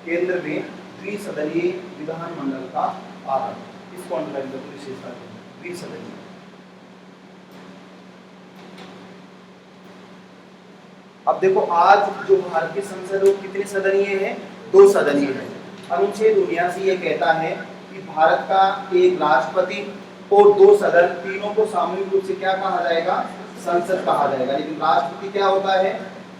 केंद्र में द्विसदनीय विधानमंडल का आरंभ। इसको अंडरलाइन करके विशेषता द्विसदनीय। अब देखो आज जो भारत की संसद है वो कितने सदनीय है? 2 सदनीय है। अनुच्छेद 79 ये कहता है कि भारत का एक राष्ट्रपति और 2 सदन, तीनों को सामूहिक रूप से क्या कहा जाएगा? संसद कहा जाएगा। लेकिन राष्ट्रपति क्या होता है?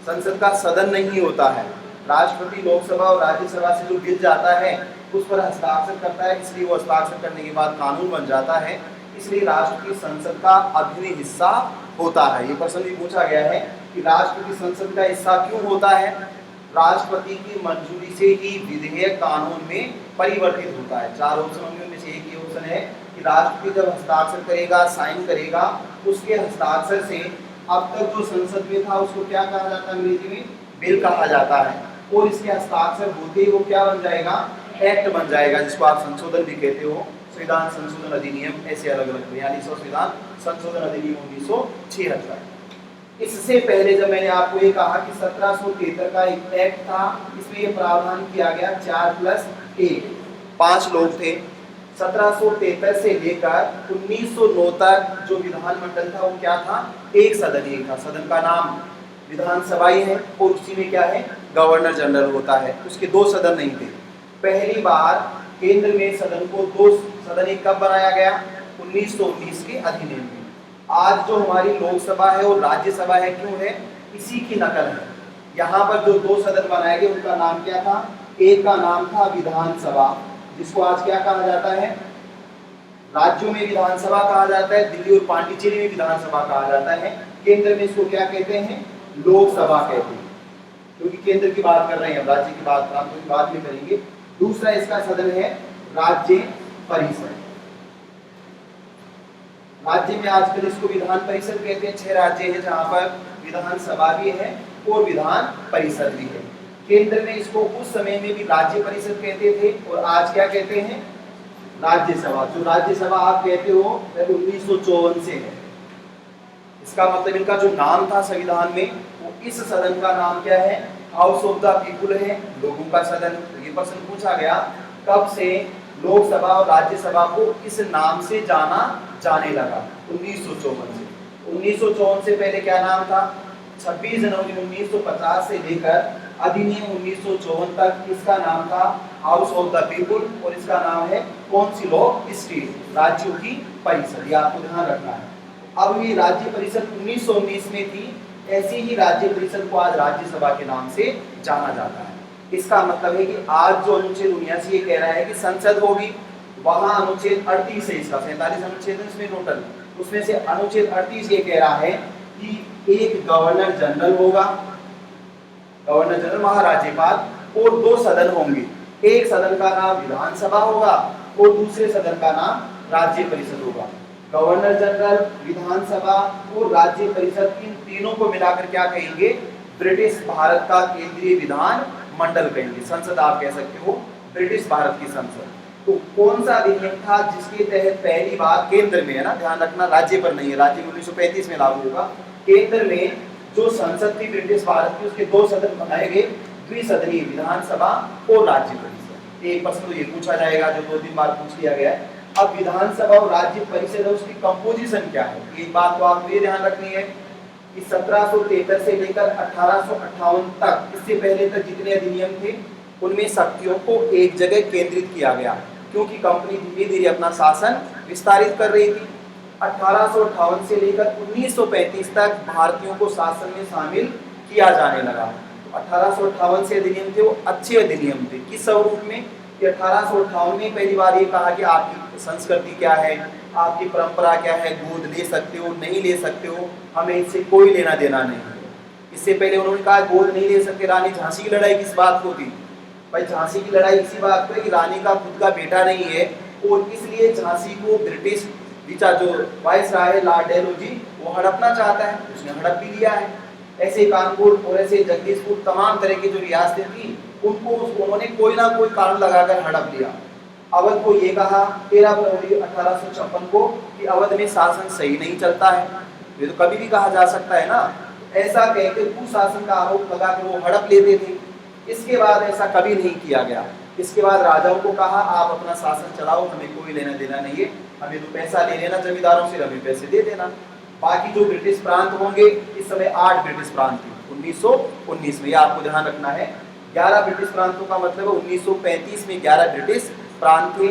संसद का सदन नहीं होता है। राष्ट्रपति लोकसभा और राज्यसभा से जो बिल जाता है उस पर हस्ताक्षर करता है, इसलिए वो हस्ताक्षर करने के बाद कानून बन जाता है, इसलिए राष्ट्रपति संसद का अभिन्न हिस्सा होता है। ये प्रश्न भी पूछा गया है कि राष्ट्रपति संसद का हिस्सा क्यों होता है? राष्ट्रपति की मंजूरी से ही विधेयक कानून में परिवर्तित होता है। 4 ऑप्शनों में से एक ही ऑप्शन है कि राष्ट्रपति जब हस्ताक्षर करेगा, साइन करेगा, उसके हस्ताक्षर से अब तक जो संसद में था उसको क्या कहा जाता है? अंग्रेजी में बिल कहा जाता है, और इसके हस्ताक्षर होते ही वो क्या बन जाएगा? एक्ट बन जाएगा, जिसको आप संशोधन भी कहते हो, संविधान संशोधन अधिनियम, ऐसे अलग अलग 42वां संविधान संशोधन अधिनियम 1976। इससे पहले जब मैंने आपको ये कहा कि 1773 का एक एक्ट था, इसमें ये प्रावधान किया गया 4+1, 5 लोग थे। 1773 से लेकर 1909 तक जो विधानमंडल था वो क्या था? एक सदनीय था। सदन का नाम विधानसभा ही है, और उसी में क्या है? गवर्नर जनरल होता है। उसके 2 सदन नहीं थे। पहली बार केंद्र में सदन को 2 सदनीय कब बनाया गया? 1919 के अधिनियम में। आज जो हमारी लोकसभा है और राज्यसभा है, क्यों है? इसी की नकल है। यहाँ पर जो 2 सदन बनाए गए उनका नाम क्या था? एक का नाम था विधानसभा, जिसको आज क्या कहा जाता है? राज्यों में विधानसभा कहा जाता है, दिल्ली और पांडिचेरी में विधानसभा कहा जाता है। केंद्र में इसको क्या कहते हैं? लोकसभा कहते हैं, क्योंकि केंद्र की बात कर रहे हैं, राज्य की बात प्रांतों की बात में करेंगे। दूसरा इसका सदन है राज्य परिषद। राज्य में आजकल इसको विधान परिषद कहते हैं। 6 राज्य हैं जहां पर विधानसभा भी है और विधान परिषद भी है। केंद्र में इसको उस समय में भी राज्य परिषद कहते थे, और आज क्या कहते हैं? राज्यसभा। जो राज्यसभा आप कहते हो वह 1954 से है। इसका मतलब इनका जो नाम था संविधान में, वो इस सदन का नाम क्या है? हाउस ऑफ द पीपुल है, लोगों का सदन। ये प्रश्न पूछा गया कब से लोकसभा और राज्यसभा को इस नाम से जाना जाने लगा? 1954 से। 1954 से पहले क्या नाम था? 26 जनवरी 1950 से लेकर अधिनियम 1954 तक इसका नाम था हाउस ऑफ द पीपुल, और इसका नाम है काउंसिल ऑफ स्टेट, राज्यों की परिषद। ये आपको ध्यान रखना है। अब ये राज्य परिषद 1919 में थी, ऐसी ही राज्य परिषद को आज राज्यसभा के नाम से जाना जाता है। इसका मतलब है कि आज जो अनुच्छेद 79 ये कह रहा है कि संसद होगी, वहां अनुच्छेद 38 है, इसका 47 अनुच्छेद है इसमें टोटल, उसमें से अनुच्छेद 38 ये कह रहा है कि एक गवर्नर जनरल होगा, गवर्नर जनरल महाराज्यपाल, और 2 सदन होंगे। एक सदन का नाम विधानसभा होगा और दूसरे सदन का नाम राज्य परिषद होगा। गवर्नर जनरल, विधानसभा और राज्य परिषद, इन तीनों को मिलाकर क्या कहेंगे? ब्रिटिश भारत का केंद्रीय विधान मंडल कहेंगे। संसद आप कह सकते हो, ब्रिटिश भारत की संसद। तो कौन सा अधिनियम था जिसके तहत पहली बार केंद्र में, है ना, ध्यान रखना, राज्य पर नहीं है, राज्य में 1935 में लागू होगा। केंद्र में जो संसद थी ब्रिटिश भारत की, उसके 2 सदन बनाए गए, द्विसदनीय विधानसभा और राज्य परिषद। एक प्रश्न तो ये पूछा जाएगा जो 2-3 बार पूछ लिया गया है। अब विधानसभा और राज्य परिषद है, उसकी कंपोजिशन क्या है? एक बात तो आपको ये ध्यान रखनी है कि 1773 से लेकर 1858 तक, इससे पहले तक जितने अधिनियम थे उनमें शक्तियों को एक जगह केंद्रित किया गया, क्योंकि कंपनी धीरे धीरे अपना शासन विस्तारित कर रही थी। 1858 से लेकर 1935 तक भारतीयों को शासन में शामिल किया जाने लगा। तो 1858 से अधिनियम थे वो अच्छे अधिनियम थे। किस स्वरूप में? कि 1858 में पहली बार ये कहा कि आपकी संस्कृति क्या है, आपकी परंपरा क्या है, गोद ले सकते हो, नहीं ले सकते हो, हमें इससे कोई लेना देना नहीं है। इससे पहले उन्होंने कहा गोद नहीं ले सकते। रानी झांसी की लड़ाई किस बात को थी? भाई झांसी की लड़ाई इसी बात पर कि रानी का खुद का बेटा नहीं है, और इसलिए झांसी को ब्रिटिश जो वाइसराय है लॉर्ड डेलहौजी, वो हड़पना चाहता है, उसने हड़प भी लिया है। ऐसे कानपुर और ऐसे जगदीशपुर, तमाम तरह की जो रियासतें थी, उनको उन्होंने कोई ना कोई कारण लगाकर हड़प लिया। अवध को ये कहा 13 फरवरी 1856 को कि अवध में शासन सही नहीं चलता है। ये तो कभी भी कहा जा सकता है ना। ऐसा कहकर कुशासन का आरोप लगाकर वो हड़प लेते थे। इसके बाद ऐसा कभी नहीं किया गया। इसके बाद राजाओं को कहा आप अपना शासन चलाओ, हमें कोई लेना देना नहीं है, हमें तो पैसा ले लेना जमींदारों से, हमें पैसे दे देना। बाकी जो ब्रिटिश प्रांत होंगे, इस समय 8 ब्रिटिश प्रांत थे 1919 में, ये आपको ध्यान रखना है। 11 ब्रिटिश प्रांतों का मतलब है 1935 में 11 ब्रिटिश प्रांत थे।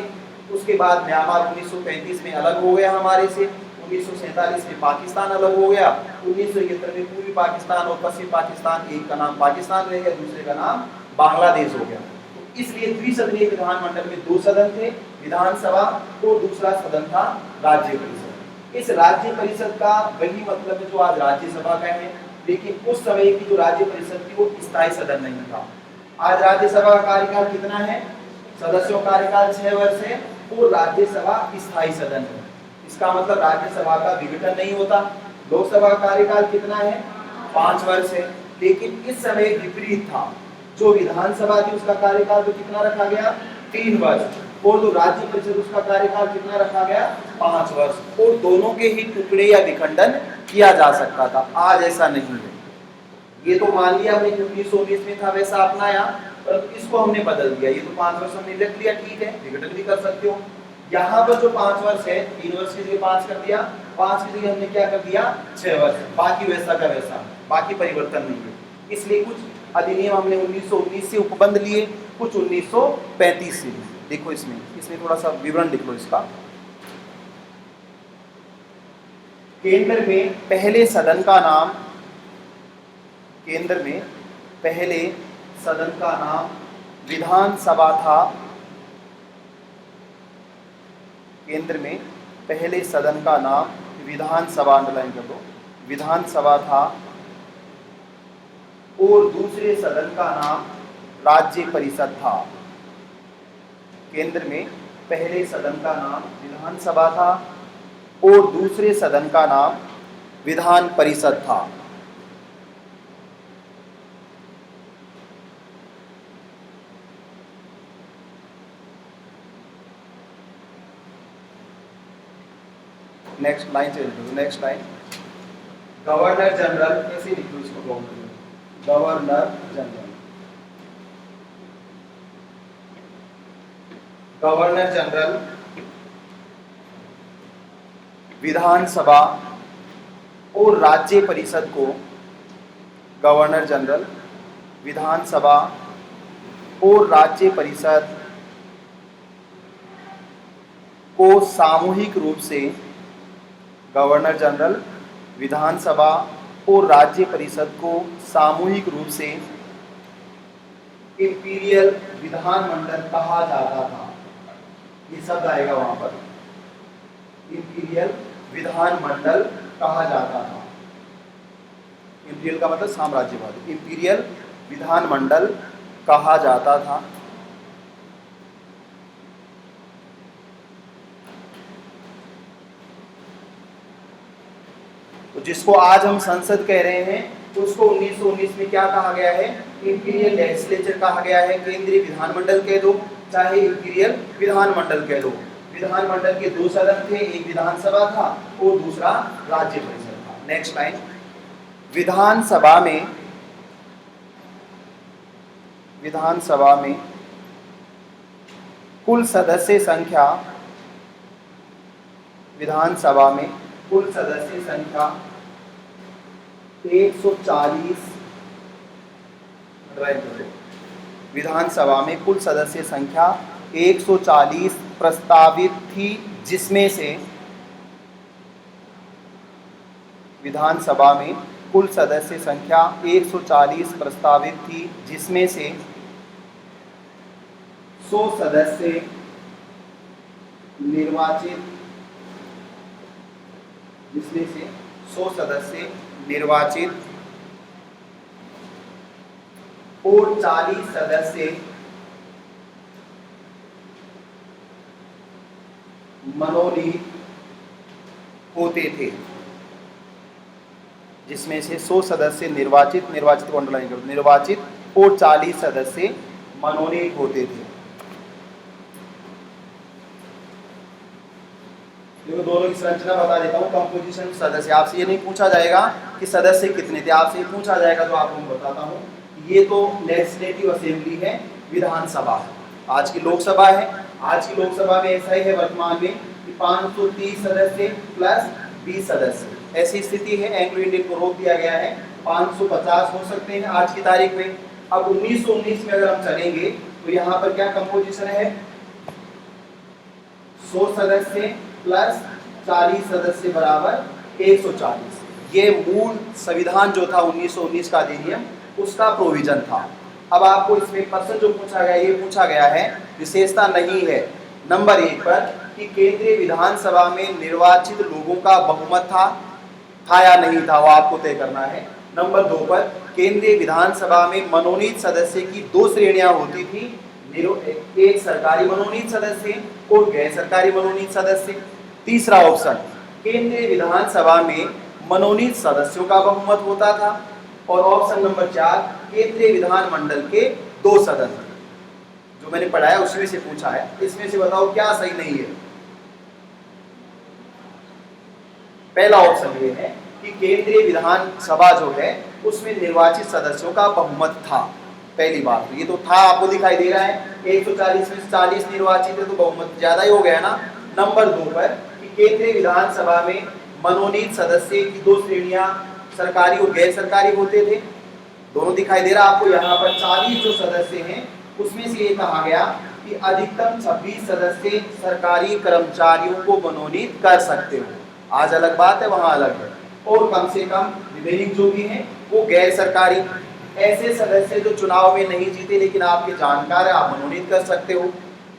उसके बाद म्यांमार 1935 में अलग हो गया हमारे से, 1947 में पाकिस्तान अलग हो गया, 1971 में पूर्वी पाकिस्तान और पश्चिम पाकिस्तान, एक का नाम पाकिस्तान रह गया, दूसरे का नाम बांग्लादेश हो गया। तो इसलिए द्विसदनीय विधानमंडल में 2 सदन थे, विधानसभा, और दूसरा सदन था राज्य परिषद। इस राज्य परिषद का वही मतलब है जो आज राज्यसभा का है, लेकिन उस समय की जो राज्य परिषद थी वो स्थायी सदन नहीं था। आज राज्यसभा का कार्यकाल कितना है? सदस्यों का कार्यकाल 6 वर्ष है, और राज्यसभा स्थायी सदन है। इसका मतलब राज्यसभा का विघटन नहीं होता। लोकसभा का कार्यकाल कितना है? 5 वर्ष है, लेकिन इस समय विपरीत था। जो विधानसभा थी उसका कार्यकाल तो कितना रखा गया? 3 वर्ष, और जो राज्य परिषद उसका कार्यकाल कितना रखा गया? 5 वर्ष, और दोनों के ही टुकड़े या विखंडन किया जा सकता था। आज ऐसा नहीं है। ये तो मान लिया हमने 1919 में था वैसा अपनाया, परंतु इसको हमने बदल दिया। ये तो 5 वर्ष हमने रख लिया, ठीक है, विघटन भी कर सकते हो। यहाँ पर जो 5 वर्ष है, 3 वर्ष की जगह 5 कर दिया, 5 की जगह हमने क्या कर दिया? 6 वर्ष, बाकी वैसा का वैसा, बाकी परिवर्तन नहीं है। इसलिए कुछ अधिनियम हमने 1919 से उपबंध लिए, कुछ 1935 से। देखो इसमें थोड़ा सा विवरण लिख लो इसका। केंद्र में पहले सदन का नाम, केंद्र में पहले सदन का नाम विधानसभा था। केंद्र में पहले सदन का नाम विधानसभा, अंडरलाइन कर दो, विधानसभा था, और दूसरे सदन का नाम राज्य परिषद था। केंद्र में पहले सदन का नाम विधानसभा था, और दूसरे सदन का नाम विधान परिषद था। नेक्स्ट लाइन से लिखो, नेक्स्ट लाइन। गवर्नर जनरल, कैसे लिखो इसको? गवर्नर जनरल, गवर्नर जनरल विधानसभा और राज्य परिषद को, गवर्नर जनरल विधानसभा और राज्य परिषद को सामूहिक रूप से, गवर्नर जनरल विधानसभा और राज्य परिषद को सामूहिक रूप से इंपीरियल विधानमंडल कहा जाता था। ये शब्द आएगा वहां पर, इंपीरियल विधानमंडल कहा जाता था। इंपीरियल का मतलब साम्राज्यवाद, इंपीरियल विधानमंडल कहा जाता था। तो जिसको आज हम संसद कह रहे हैं, उसको 1919 में क्या कहा गया है? इंपीरियल लेजिस्लेचर कहा गया है। केंद्रीय विधानमंडल कह दो, चाहे इंपीरियल विधानमंडल कह दो। विधानमंडल के 2 सदन थे, एक विधानसभा था और दूसरा राज्य परिषद था। Next line. विधानसभा में कुल सदस्य संख्या, विधानसभा में कुल सदस्य संख्या 140, विधानसभा में कुल सदस्य संख्या 140 प्रस्तावित थी, जिसमें से, विधानसभा में कुल सदस्य संख्या 140 प्रस्तावित थी, जिसमें से 100 सदस्य निर्वाचित, जिसमें से 100 सदस्य निर्वाचित और 40 सदस्य मनोनीत होते थे। जिसमें से 100 सदस्य निर्वाचित को अंडरलाइन करो, निर्वाचित, और 40 सदस्य मनोनीत होते थे। देखो दोनों की संरचना बता देता हूँ। कंपोजिशन सदस्य, आपसे ये नहीं पूछा जाएगा कि सदस्य कितने थे, आपसे ये पूछा जाएगा जो आपको मैं बताता हूँ, ये तो लेजिस्लेटिव असेंबली है, विधानसभा है। आज की लोकसभा है, आज की लोकसभा में ऐसा ही है वर्तमान में कि 530 सदस्य प्लस 20 सदस्य, ऐसी स्थिति है। एंग्लो इंडियन को रोक दिया गया है, 550 हो सकते हैं आज की तारीख में। अब 1919 में अगर हम चलेंगे तो यहाँ पर क्या कंपोजिशन है, 100 सदस्य प्लस 40 सदस्य बराबर 140। ये मूल संविधान जो था 1919 का अधिनियम, उसका प्रोविजन था। अब आपको इसमें प्रश्न जो पूछा गया, ये पूछा गया है, विशेषता नहीं है नंबर 1 पर कि केंद्रीय विधानसभा में निर्वाचित लोगों का बहुमत था या नहीं था, वो आपको तय करना है। नंबर 2 पर केंद्रीय विधानसभा में मनोनीत सदस्य की 2 श्रेणियां होती थी, एक सरकारी मनोनीत सदस्य और गैर सरकारी मनोनीत सदस्य। तीसरा ऑप्शन, केंद्रीय विधानसभा में मनोनीत सदस्यों का बहुमत होता था। और ऑप्शन नंबर 4, केंद्रीय विधानमंडल के 2 सदस्य। जो मैंने पढ़ाया उसी में से पूछा है, इसमें से बताओ क्या सही नहीं है। पहला ऑप्शन ये है कि केंद्रीय विधानसभा जो है उसमें निर्वाचित सदस्यों का बहुमत था। पहली बात तो ये तो था, आपको दिखाई दे रहा है, 140 में 40 निर्वाचित है तो बहुमत ज्यादा ही हो गया ना। नंबर 2 पर कि केंद्रीय विधानसभा में मनोनीत सदस्य की 2 श्रेणियां सरकारी और गैर सरकारी होते थे, दोनों दिखाई दे रहा आपको। यहाँ पर 40 जो सदस्य हैं उसमें से ये कहा गया कि अधिकतम 26 सदस्य सरकारी कर्मचारियों को मनोनीत कर सकते हो। आज अलग बात है, वहां अलग है। और कम से कम रिमेनिंग जो भी हैं वो गैर सरकारी, ऐसे सदस्य जो चुनाव में नहीं जीते लेकिन आपके जानकार है, आप मनोनीत कर सकते हो।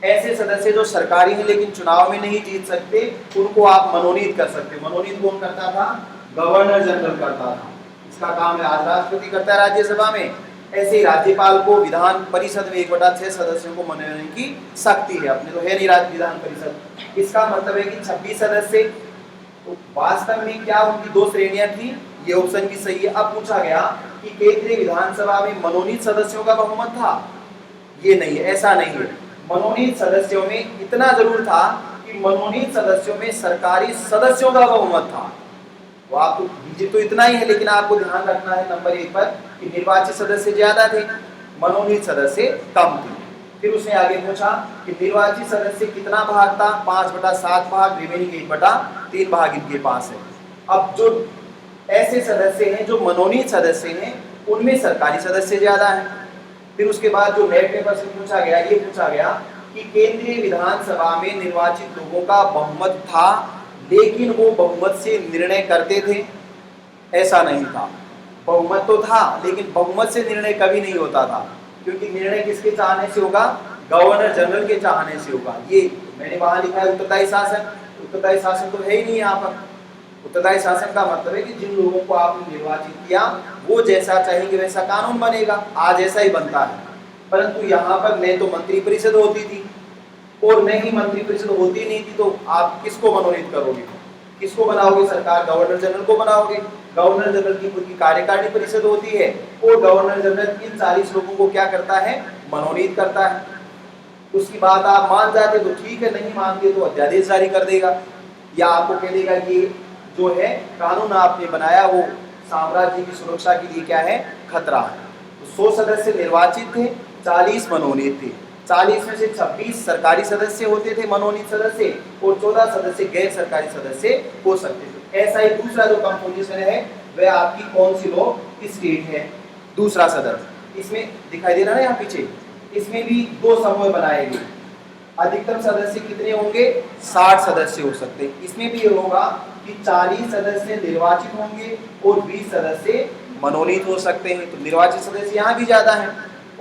ऐसे सदस्य जो सरकारी हैं लेकिन चुनाव में नहीं जीत सकते, उनको आप मनोनीत कर सकते हो। मनोनीत कौन करता था, गवर्नर जनरल करता था। इसका काम है आज राष्ट्रपति करता है राज्यसभा में, ऐसे ही राज्यपाल को विधान परिषद में 1/6 सदस्यों को मनोनयन की शक्ति है। अपने तो है नहीं राज्य विधान परिषद। इसका मतलब है कि 26 सदस्य, तो वास्तव में क्या उनकी 2 श्रेणियां थी, ये ऑप्शन भी सही है। अब पूछा गया कि केंद्रीय विधानसभा में मनोनीत सदस्यों का बहुमत था, ये नहीं है, ऐसा नहीं है। मनोनीत सदस्यों में इतना जरूर था कि मनोनीत सदस्यों में सरकारी सदस्यों का बहुमत था। वो आप तो इतना ही है, लेकिन आपको ध्यान रखना है नंबर 1 पर कि निर्वाचित सदस्य ज्यादा थे, मनोनीत सदस्य कम थे। फिर उसने आगे पूछा कि निर्वाचित सदस्य कितना भाग था, 5/7 भाग, रिमेनिंग 1/3 भाग इनके पास है। अब जो ऐसे सदस्य हैं जो मनोनीत सदस्य हैं उनमें सरकारी सदस्य ज्यादा हैं। फिर उसके बाद जो नेट में प्रश्न पूछा गया, ये पूछा गया कि केंद्रीय विधानसभा में निर्वाचित लोगों का बहुमत था लेकिन वो बहुमत से निर्णय करते थे, ऐसा नहीं था। बहुमत तो था लेकिन बहुमत से निर्णय कभी नहीं होता था, क्योंकि निर्णय किसके चाहने से होगा, गवर्नर जनरल के चाहने से होगा। ये मैंने वहां लिखा है उत्तरदायी शासन, उत्तरदायी शासन तो है ही नहीं यहाँ पर। उत्तरदायी शासन का मतलब है कि जिन लोगों को आपने निर्वाचित किया वो जैसा चाहेंगे वैसा कानून बनेगा, आज ऐसा ही बनता है। परंतु यहाँ पर न तो मंत्रिपरिषद होती थी और न ही मंत्रिपरिषद होती नहीं थी, तो आप किसको मनोनीत करोगे, किसको बनाओगे सरकार, गवर्नर जनरल को बनाओगे। गवर्नर जनरल की खुद की कार्यकारिणी परिषद होती है और गवर्नर जनरल इन 40 लोगों को क्या करता है, मनोनीत करता है। उसकी बात आप मान जाते तो ठीक है, नहीं मानते तो अध्यादेश जारी कर देगा या आपको कह देगा कि जो है कानून आपने बनाया वो साम्राज्य की सुरक्षा के लिए क्या है, खतरा है। तो 100 सदस्य निर्वाचित थे, 40 मनोनीत थे। 40 में से 26 सरकारी सदस्य होते थे मनोनीत सदस्य और 14 सदस्य गैर सरकारी सदस्य हो सकते थे। ऐसा ही दूसरा जो कंपोजिशन है वह आपकी कौन सी लॉ स्टेट है, दूसरा सदस्य इसमें दिखाई दे रहा है यहाँ पीछे। इसमें भी 2 समूह बनाए गए, अधिकतम सदस्य कितने होंगे, 60 सदस्य हो सकते हैं। इसमें भी ये होगा कि 40 सदस्य निर्वाचित होंगे और 20 सदस्य मनोनीत हो सकते हैं। तो निर्वाचित सदस्य यहाँ भी ज्यादा हैं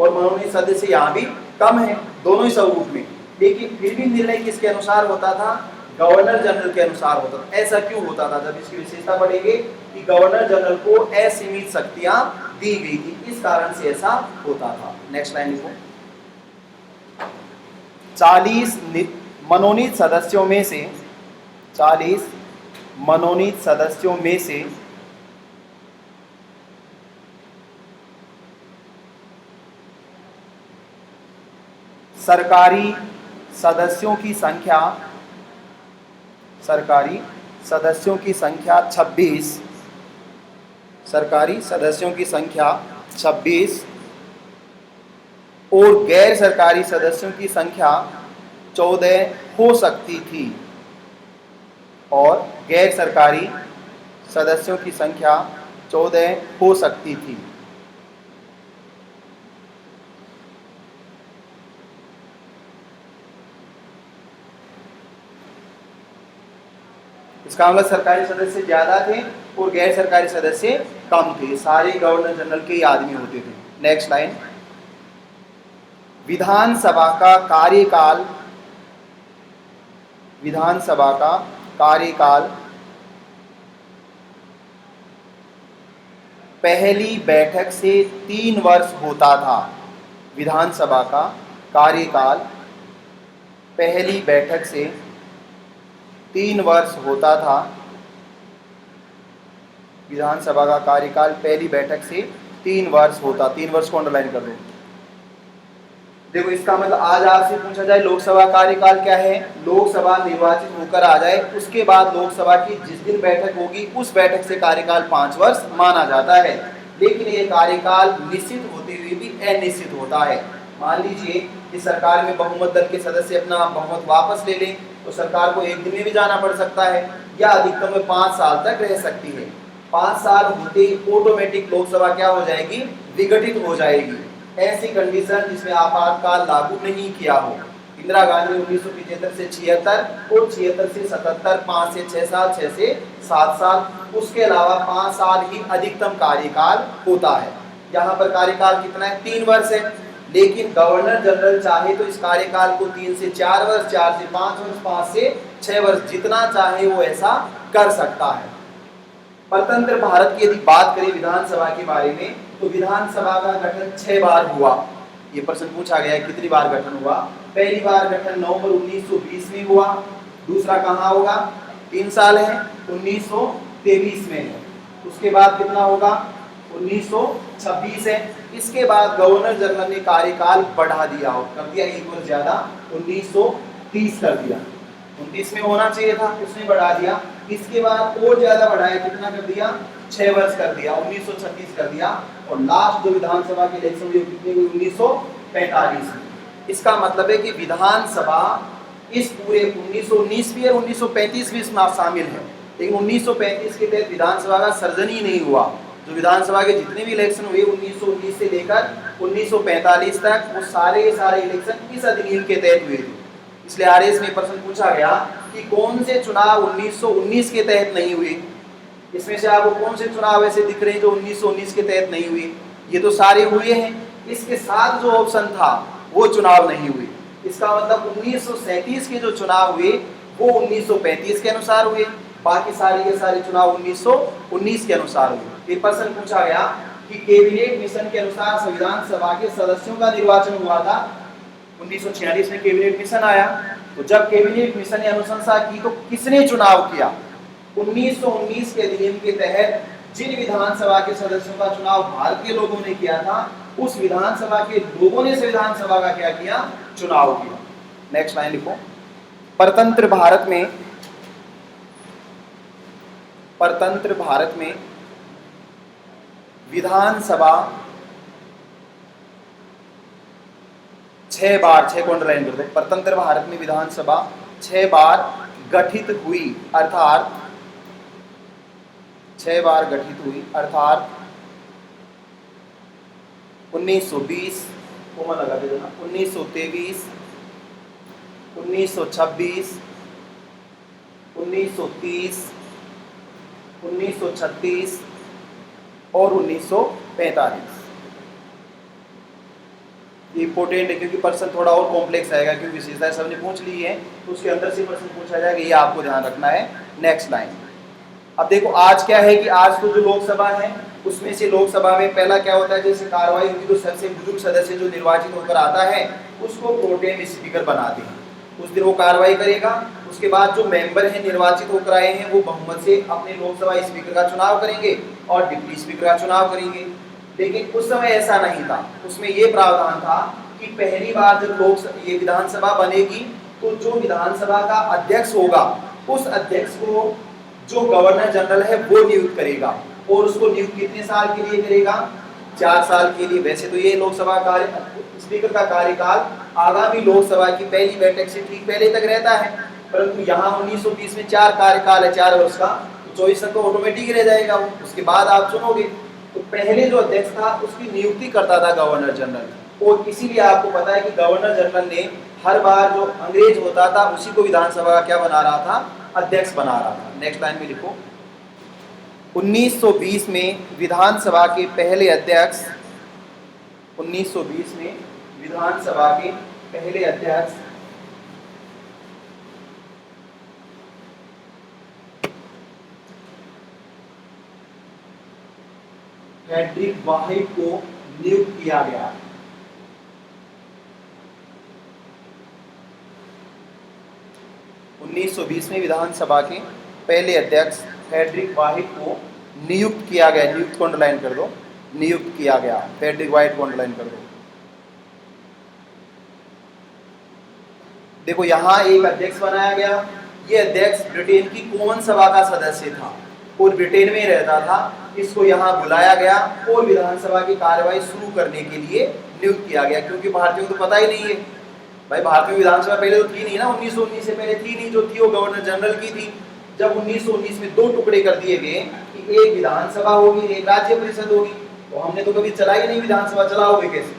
और मनोनीत सदस्य यहाँ भी कम है, दोनों ही स्वरूप में। लेकिन फिर भी निर्णय किसके अनुसार होता था, गवर्नर जनरल के अनुसार होता था। ऐसा क्यों होता था, जब इसकी विशेषता बढ़ेगी कि गवर्नर जनरल को असीमित शक्तियां दी गई थी, इस कारण से ऐसा होता था। नेक्स्ट लाइन लिखो। 40 मनोनीत सदस्यों में से 40 मनोनीत सदस्यों में से सरकारी सदस्यों की संख्या 26, सरकारी सदस्यों की संख्या 26 और गैर सरकारी सदस्यों की संख्या 14 हो सकती थी। और गैर सरकारी सदस्यों की संख्या 14 हो सकती थी। इसका मतलब सरकारी सदस्य ज्यादा थे और गैर सरकारी सदस्य कम थे। सारे गवर्नर जनरल के ही आदमी होते थे। नेक्स्ट लाइन, विधानसभा का कार्यकाल, विधानसभा का कार्यकाल पहली बैठक से 3 वर्ष होता था। विधानसभा का कार्यकाल पहली बैठक से 3 वर्ष होता था। विधानसभा का कार्यकाल पहली बैठक से 3 वर्ष होता। 3 वर्ष को अंडरलाइन कर दो। देखो इसका मतलब आज आपसे पूछा जाए लोकसभा कार्यकाल क्या है, लोकसभा निर्वाचित होकर आ जाए उसके बाद लोकसभा की जिस दिन बैठक होगी उस बैठक से कार्यकाल 5 वर्ष माना जाता है। लेकिन ये कार्यकाल निश्चित होते हुए भी अनिश्चित होता है। मान लीजिए कि सरकार में बहुमत दल के सदस्य अपना बहुमत वापस ले लें तो सरकार को 1 दिन में भी जाना पड़ सकता है या अधिकतम में 5 साल तक रह सकती है। 5 साल होते ही ऑटोमेटिक लोकसभा क्या हो जाएगी, विघटित हो जाएगी। ऐसी कंडीशन जिसमें आपातकाल लागू नहीं किया हो। इंदिरा गांधी 1975 से 76 और 76 से 77, 5 से 6 साल, 6 से 7 साल, उसके अलावा 5 साल ही अधिकतम कार्यकाल होता है। यहाँ पर कार्यकाल कितना है, 3 वर्ष है। लेकिन गवर्नर जनरल चाहे तो इस कार्यकाल को 3 से 4 वर्ष, 4 से 5 वर्ष, 5 से 6 वर्ष जितना चाहे वो ऐसा कर सकता है। स्वतंत्र भारत की यदि बात करें विधानसभा के बारे में तो विधानसभा का गठन 6 बार हुआ। ये प्रश्न पूछा गया है कितनी बार गठन हुआ। पहली बार गठन नवंबर 1920 में हुआ। दूसरा कहाँ होगा, 3 साल है, 1923 में है। उसके बाद कितना होगा, 1926 है। इसके बाद गवर्नर जनरल ने कार्यकाल बढ़ा दिया, कर दिया 1 वर्ष ज्यादा, 1930 कर दिया। 29 में होना चाहिए था, उसने बढ़ा दिया। इसके बाद और ज्यादा बढ़ाया, कितना कर दिया, 6 वर्ष कर दिया, 1936 कर दिया। और लास्ट जो विधानसभा के इलेक्शन हुई कितनी हुई, 1945 में। इसका मतलब है कि विधानसभा इस पूरे 1919 भी है, 1935 भी इसमें शामिल है, लेकिन 1935 के तहत विधानसभा का सर्जन ही नहीं हुआ। जो विधानसभा के जितने भी इलेक्शन हुए 1919 से लेकर 1945 तक वो सारे इलेक्शन इस अधिनियम के तहत हुए थे। इसलिए आरएस में प्रश्न पूछा गया कि कौन से चुनाव 1919 के तहत नहीं हुए। इसमें से आपको कौन से चुनाव ऐसे दिख रहे हैं जो 1919 के तहत नहीं हुए, ये तो सारे हुए हैं। इसके साथ जो ऑप्शन था वो चुनाव नहीं हुए। इसका मतलब 1937 के जो चुनाव हुए वो 1935 के अनुसार हुए, बाकी सारे के सारे चुनाव 1919 के अनुसार हुए। ये प्रश्न पूछा गया कि कैबिनेट मिशन के अनुसार संविधान सभा के सदस्यों का निर्वाचन हुआ था। 1946 में कैबिनेट मिशन आया, तो जब कैबिनेट मिशन ने अनुशंसा की तो किसने चुनाव किया, 1919 के अधिनियम के तहत जिन विधानसभा के सदस्यों का चुनाव भारत के लोगों ने किया था उस विधानसभा के लोगों ने संविधान सभा का क्या किया, चुनाव किया। नेक्स्ट लाइन लिखो, परतंत्र भारत में विधानसभा 6 बार, 6 को अंडरलाइन कर दो। परतंत्र भारत में विधानसभा 6 बार गठित हुई, अर्थात 6 बार गठित हुई, अर्थात 1920 को मन लगा देना, 1923, 1926, 1930, 1936 और 1945। ये इंपॉर्टेंट है क्योंकि प्रश्न थोड़ा और कॉम्प्लेक्स आएगा, क्योंकि विशेषताएं सबने पूछ ली है तो उसके अंदर से प्रश्न पूछा जाएगा, ये आपको ध्यान रखना है। नेक्स्ट लाइन, अब देखो आज क्या है कि आज तो जो लोकसभा है उसमें से लोकसभा में पहला क्या होता है, जैसे कार्रवाई होगी तो सबसे बुजुर्ग सदस्य जो निर्वाचित होकर आता है उसको प्रोटेम स्पीकर बनाते हैं। उस दिन वो कार्रवाई करेगा। उसके बाद जो मेंबर हैं निर्वाचित होकर आए हैं वो बहुमत से अपने लोकसभा स्पीकर का चुनाव करेंगे और डिप्टी स्पीकर का चुनाव करेंगे। लेकिन उस समय ऐसा नहीं था, उसमें ये प्रावधान था कि पहली बार जब ये विधानसभा बनेगी तो जो विधानसभा का अध्यक्ष होगा उस अध्यक्ष को जो गवर्नर जनरल है वो नियुक्त करेगा, और उसको नियुक्त कितने साल के लिए करेगा, 4 साल के लिए। वैसे तो ये लोकसभा कार्य स्पीकर का कार्यकाल आगामी लोकसभा की पहली बैठक से ठीक पहले तक रहता है, परंतु यहाँ 1920 में 4 कार्यकाल है 4 वर्ष का, तो 24 तक तो ऑटोमेटिक रह जाएगा वो, उसके बाद आप चुनोगे। तो पहले जो अध्यक्ष था उसकी नियुक्ति करता था गवर्नर जनरल, और इसीलिए आपको पता है कि गवर्नर जनरल ने हर बार जो अंग्रेज होता था उसी को विधानसभा का क्या बना रहा था, अध्यक्ष बना रहा था। नेक्स्ट लाइन में लिखो, 1920 में विधानसभा के पहले अध्यक्ष, 1920 में विधानसभा के पहले अध्यक्ष फ्रेडरिक वाहिड को नियुक्त किया गया। उन्नीस सौ 20 में विधानसभा के पहले अध्यक्ष फ्रेडरिक वाहिड को नियुक्त किया गया। नियुक्त को अंडरलाइन कर दो, नियुक्त किया गया, फ्रेडरिक वाहिड को अंडरलाइन कर दो। देखो यहाँ एक अध्यक्ष बनाया गया, ये अध्यक्ष ब्रिटेन की कॉमन सभा का सदस्य था और ब्रिटेन में रहता था। इसको यहाँ बुलाया गया और विधानसभा की कार्यवाही शुरू करने के लिए नियुक्त किया गया, क्योंकि भारतीयों को तो पता ही नहीं है भाई, भारतीय विधानसभा पहले तो थी नहीं ना, 1919 से पहले थी नहीं, जो थी वो गवर्नर जनरल की थी। जब 1919 में 2 टुकड़े कर दिए गए कि एक विधानसभा होगी एक राज्य परिषद होगी, तो हमने तो कभी चलाई नहीं विधानसभा, चलाओगे कैसे?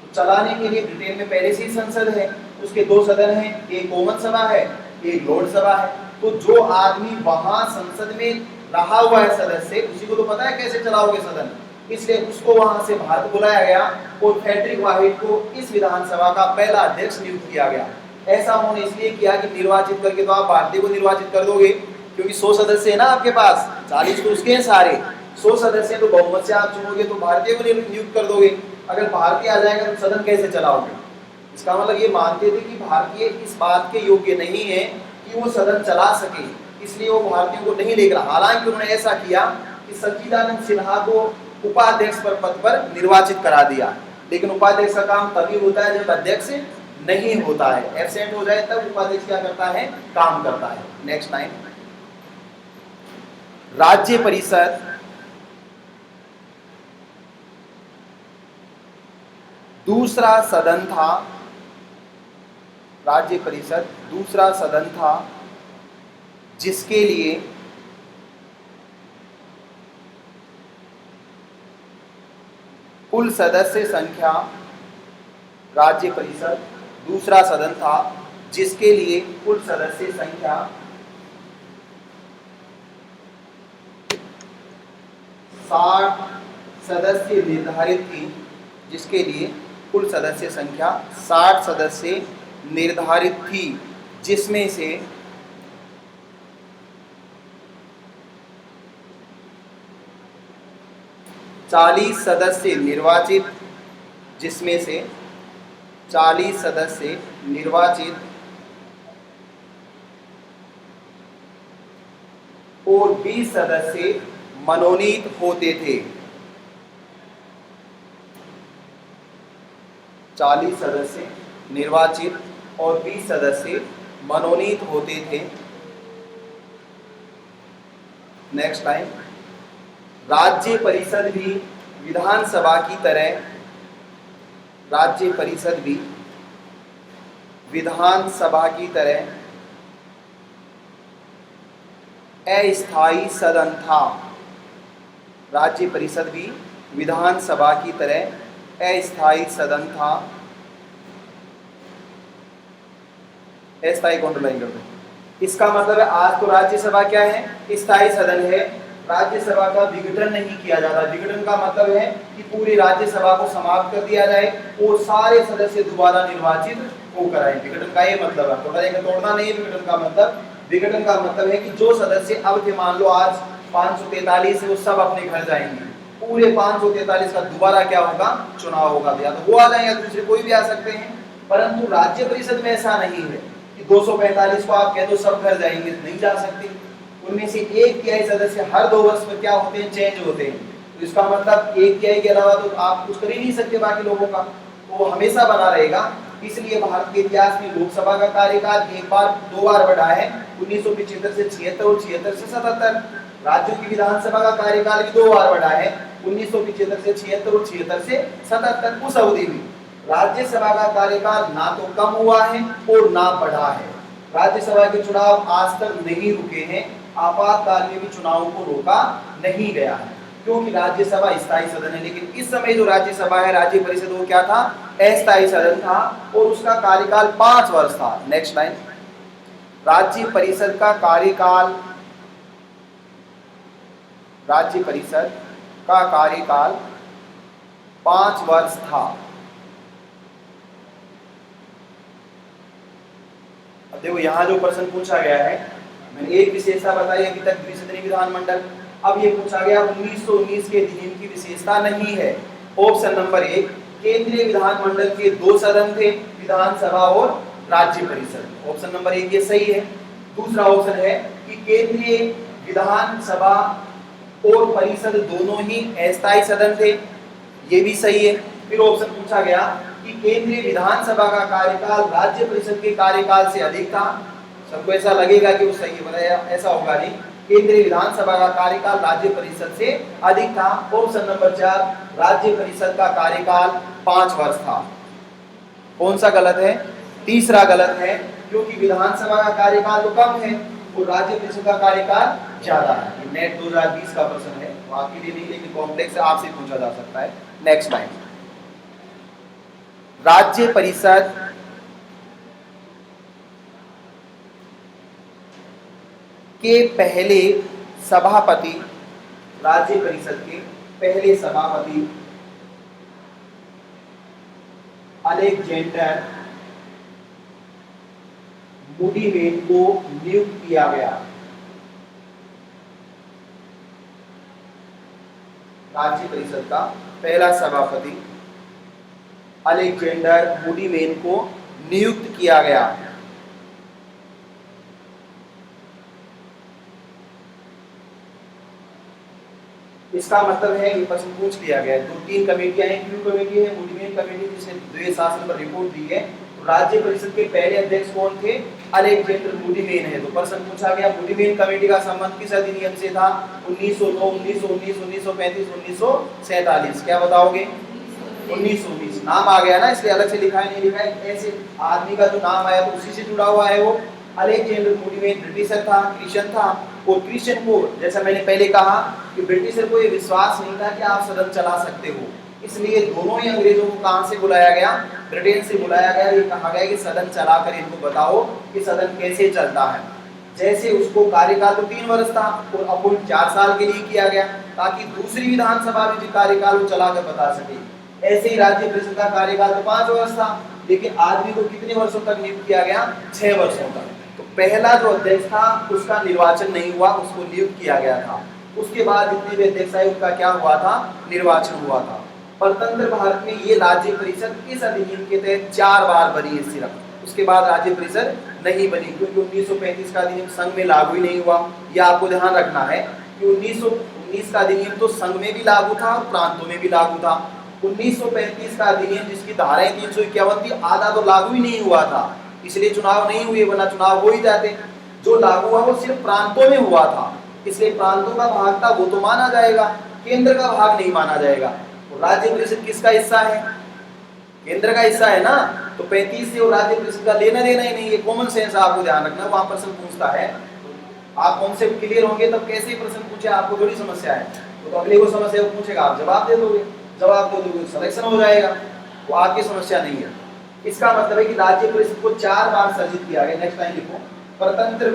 तो चलाने के लिए ब्रिटेन में पहले से ही संसद है, उसके 2 सदन हैं, एक कॉमन सभा है एक लोक सभा है। तो जो आदमी वहां संसद में रहा हुआ है सदस्य, उसी को तो पता है कैसे चलाओगे सदन, इसलिए उसको वहां से भारत बुलाया गया और फ्रेडरिक वाहिड को इस विधानसभा का पहला अध्यक्ष नियुक्त किया गया। ऐसा उन्होंने इसलिए किया कि निर्वाचित करके तो आप भारतीय को निर्वाचित कर दोगे, क्योंकि 100 सदस्य है ना आपके पास, 40 तो उसके हैं सारे, 100 सदस्य तो बहुमत से आप चुनोगे तो भारतीय को नियुक्त कर दोगे। अगर भारतीय आ जाएगा तो सदन कैसे चलाओगे? इसका मतलब ये मानते थे कि भारतीय इस बात के योग्य नहीं है कि वो सदन चला सके, इसलिए वो भारतीयों को नहीं लेकर। हालांकि उन्होंने ऐसा किया कि सच्चिदानंद सिन्हा को उपाध्यक्ष पर पद पर निर्वाचित करा दिया, लेकिन उपाध्यक्ष का काम तभी होता है जब अध्यक्ष नहीं होता है, एब्सेंट हो जाए तब उपाध्यक्ष क्या करता है, काम करता है। नेक्स्ट लाइन, राज्य परिषद दूसरा सदन था, राज्य परिषद दूसरा सदन था जिसके लिए कुल सदस्य संख्या, राज्य परिषद दूसरा सदन था जिसके लिए कुल सदस्य संख्या 60 सदस्य निर्धारित थी, जिसके लिए कुल सदस्य संख्या 60 सदस्य निर्धारित थी, जिसमें से 40 सदस्य निर्वाचित, जिसमें से 40 सदस्य निर्वाचित और 20 सदस्य मनोनीत होते थे। 40 सदस्य निर्वाचित और 20 सदस्य मनोनीत होते थे। नेक्स्ट लाइन, राज्य परिषद भी विधानसभा की तरह, राज्य परिषद भी विधानसभा की तरह अस्थायी सदन था। राज्य परिषद भी विधानसभा की तरह अस्थायी सदन था। अस्थायी को अंडरलाइन कर दो। इसका मतलब है आज तो राज्यसभा क्या है, स्थायी सदन है, राज्यसभा का विघटन नहीं किया जाता। विघटन का मतलब है कि पूरी राज्यसभा को समाप्त कर दिया जाए और सारे सदस्य दोबारा निर्वाचित होकर आए। विघटन का ये मतलब है, थोड़ा एक तोड़ना नहीं है विघटन का मतलब। विघटन का मतलब है कि जो सदस्य अब थे, मान लो आज 543 है, वो सब अपने घर जाएंगे, पूरे 543 का दोबारा क्या होगा, चुनाव होगा, या तो वो आ जाए या दूसरे कोई भी आ सकते हैं। परंतु राज्य परिषद में ऐसा नहीं है कि 245 को आप कह दो सब घर जाएंगे, नहीं जा सकते। उनमें से 1/3 सदस्य हर 2 वर्ष में क्या होते हैं, चेंज होते हैं। तो इसका मतलब 1/3 के अलावा तो आप कुछ कर ही नहीं सकते बाकी लोगों का, तो वो हमेशा बना रहेगा। इसलिए भारत के इतिहास में लोकसभा का कार्यकाल 2 बार बढ़ा है, 1975 से 76 और 76 से 77। राज्यों की विधानसभा का कार्यकाल भी 2 बार बढ़ा है, 1975 से 76 और 76 से 77 उस अवधि में राज्यसभा का कार्यकाल ना तो कम हुआ है और ना बढ़ा है। राज्यसभा के चुनाव आज तक नहीं रुके हैं, आपातकाल में भी चुनावों को रोका नहीं गया है, क्योंकि राज्यसभा स्थायी सदन है। लेकिन इस समय जो राज्यसभा है, राज्य परिषद, वो क्या था? अस्थायी सदन था और उसका कार्यकाल 5 वर्ष था। नेक्स्ट लाइन, राज्य परिषद का कार्यकाल, राज्य परिषद का कार्यकाल 5 वर्ष था। अब देखो यहां जो प्रश्न पूछा गया है, मैंने एक विशेषता बताई अभी तक द्विसदनीय विधानमंडल। अब ये पूछा गया 1919 के अधिनियम की विशेषता नहीं है। ऑप्शन नंबर 1, केंद्रीय विधानमंडल के 2 सदन थे, विधानसभा और राज्य परिषद। ऑप्शन नंबर 1 ये सही है। दूसरा ऑप्शन है कि केंद्रीय विधानसभा और परिषद दोनों ही अस्थायी सदन थे, ये भी सही है। फिर ऑप्शन पूछा गया कि केंद्रीय विधानसभा का कार्यकाल राज्य परिषद के कार्यकाल से अधिक था। सबको ऐसा लगेगा कि वो सही है, बताया ऐसा होगा नहीं। केंद्रीय विधानसभा का कार्यकाल राज्य परिषद से अधिक था। ऑप्शन नंबर 4, राज्य परिषद का कार्यकाल 5 वर्ष था। कौन सा गलत है? तीसरा गलत है, क्योंकि विधानसभा का कार्यकाल तो कम है और राज्य परिषद का कार्यकाल ज्यादा है। नेट 2020 का प्रश्न है, तो आपके लिए नहीं, लेकिन कॉम्प्लेक्स आपसे पूछा जा सकता है। नेक्स्ट लाइन, राज्य परिषद के पहले सभापति, राज्य परिषद के पहले सभापति अलेक्जेंडर मूडीवेन को नियुक्त किया गया। राज्य परिषद का पहला सभापति अलेक्जेंडर मूडीवेन को नियुक्त किया गया। इसका मतलब है ये प्रश्न पूछ लिया गया है। 2-3 कमेटियां हैं। क्यों कमेटी है? मूडीवेन कमेटी, जिसने द्वितीय शासन पर रिपोर्ट दी है। तो राज्य परिषद के पहले अध्यक्ष कौन थे? अलेक्जेंडर मूडीवेन है। तो प्रश्न पूछा गया मूडीवेन कमेटी का संबंध किस अधिनियम से था? 1909, 1919, 1935, 1947। क्या बताओगे? 1919। नाम आ गया ना, इसलिए अलग से लिखा है, नहीं लिखा है। ऐसे आदमी का जो नाम आया तो उसी से जुड़ा हुआ है वो। अलेक्जेंडर मूडीवेन ब्रिटिशर था, क्रिश्चियन था। और क्रिश्चियन को, जैसा मैंने पहले कहा कि ब्रिटिशर को ये विश्वास नहीं था कि आप सदन चला सकते हो, इसलिए दोनों ही अंग्रेजों को कहां से बुलाया गया? ब्रिटेन से बुलाया गया। ये कहा गया कि सदन चलाकर इनको बताओ कि सदन कैसे चलता है। जैसे उसको कार्यकाल तो 3 वर्ष था और अपॉइंट 4 साल के लिए किया गया, ताकि दूसरी विधानसभा में जो कार्यकाल वो चलाकर बता सके। ऐसे ही राज्य परिषद का कार्यकाल तो 5 वर्ष था, लेकिन आदमी को कितने वर्षों तक नियुक्त किया गया? 6 वर्षों तक। तो पहला जो अध्यक्ष था उसका निर्वाचन नहीं हुआ, उसको नियुक्त किया गया था। उसके बाद जितने भी अध्यक्ष आए उनका क्या हुआ था? निर्वाचन हुआ था। परतंत्र भारत में ये राज्य परिषद इस अधिनियम के तहत 4 बार बनी है सिर्फ। उसके बाद राज्य परिषद नहीं बनी, क्योंकि 1935 का अधिनियम संघ में लागू ही नहीं हुआ। यह आपको ध्यान रखना है कि 1919 का अधिनियम तो संघ में भी लागू था और प्रांतों में भी लागू था। 1935 का अधिनियम जिसकी धाराएं 351 थी, आधा तो लागू ही नहीं हुआ था, इसलिए चुनाव नहीं हुए, वरना चुनाव हो ही जाते। जो लागू हुआ वो सिर्फ प्रांतों में हुआ था, इसलिए प्रांतों का भाग था वो तो माना जाएगा, केंद्र का भाग नहीं माना जाएगा। तो राज्य परिषद किसका हिस्सा है? केंद्र का हिस्सा है ना। तो 35 से और राज्य परिषद का लेना देना ही नहीं है। कॉमन सेंस आपको ध्यान रखना, वहां प्रश्न पूछता है आप कॉन्सेप्ट क्लियर होंगे तब कैसे प्रश्न पूछे, आपको थोड़ी समस्या है। तो अगले को समस्या वो पूछेगा, आप जवाब दे दोगे, जवाब दे दोगे सिलेक्शन हो जाएगा, वो आपकी समस्या नहीं है। इसका मतलब है कि राज्य परिषद को 4 बार सर्जित किया गया। नेक्स्ट लाइन लिखो, परतंत्र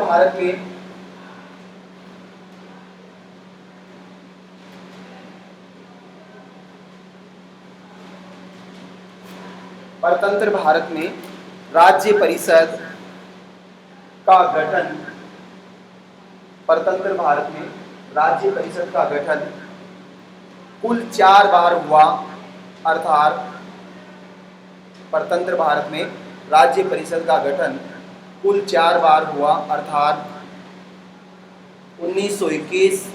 भारत में राज्य परिषद का गठन, परतंत्र भारत में राज्य परिषद का गठन कुल 4 बार हुआ। अर्थात परतंत्र भारत में राज्य परिषद का गठन कुल 4 बार हुआ। अर्थात 1921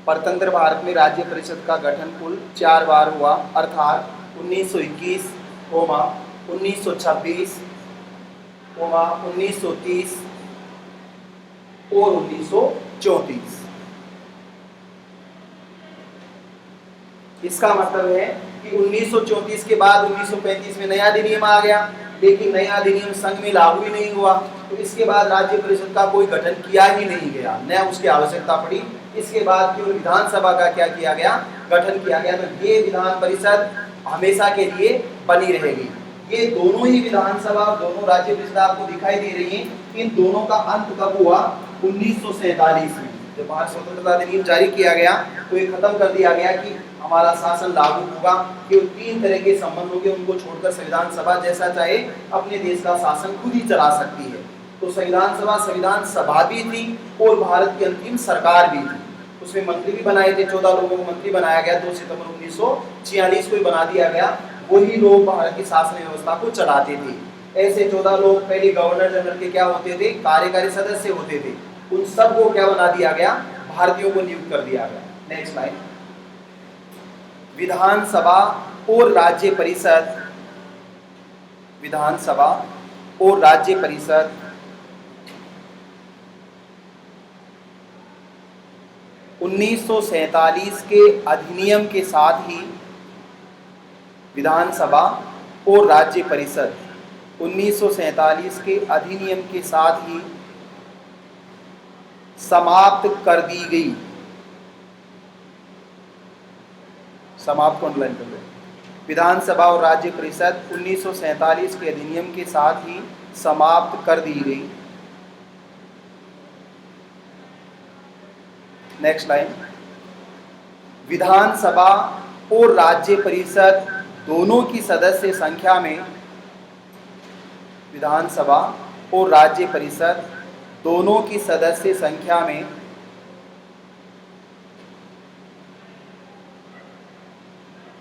परतंत्र भारत में राज्य परिषद का गठन कुल 4 बार हुआ। अर्थात 1921, 1926, 1930 और 1934। इसका मतलब है कि 1934 के बाद 1935 में नया अधिनियम आ गया, लेकिन नया अधिनियम संघ में लागू ही नहीं हुआ, तो इसके बाद राज्य परिषद का कोई गठन किया ही नहीं गया, न उसकी आवश्यकता पड़ी। इसके बाद केवल विधानसभा का क्या किया गया, गठन किया गया। तो ये विधान परिषद हमेशा के लिए बनी रहेगी। ये दोनों ही विधानसभा और दोनों राज्य परिषद आपको दिखाई दे रही हैं। इन दोनों का अंत कब हुआ, 1947 में जब भारत स्वतंत्रता अधिनियम जारी किया गया, तो ये खत्म कर दिया गया कि हमारा शासन लागू होगा। केवल 3 तरह के संबंध होंगे, उनको छोड़कर संविधान सभा जैसा चाहे अपने देश का शासन खुद ही चला सकती है। तो संविधान सभा भी थी और भारत की अंतिम सरकार भी थी। उसमें मंत्री भी बनाए थे, 14 लोगों को मंत्री बनाया गया। 2 सितंबर 1946 को बना दिया गया। वही लोग भारत की शासन व्यवस्था को चलाते थे। ऐसे 14 लोग पहले गवर्नर जनरल के क्या होते थे, कार्यकारी सदस्य होते थे। उन सब को क्या बना दिया गया, भारतीयों को नियुक्त कर दिया गया। Next slide. विधानसभा और राज्य परिषद, विधानसभा और राज्य परिषद 1947 के अधिनियम के साथ ही, विधानसभा और राज्य परिषद 1947 के अधिनियम के साथ ही समाप्त कर दी गई। समाप्त को अंडरलाइन कर दो। विधानसभा और राज्य परिषद 1947 के अधिनियम के साथ ही समाप्त कर दी गई। Next line. विधानसभा और राज्य परिषद दोनों की सदस्य संख्या में, विधानसभा और राज्य परिषद दोनों की सदस्य संख्या में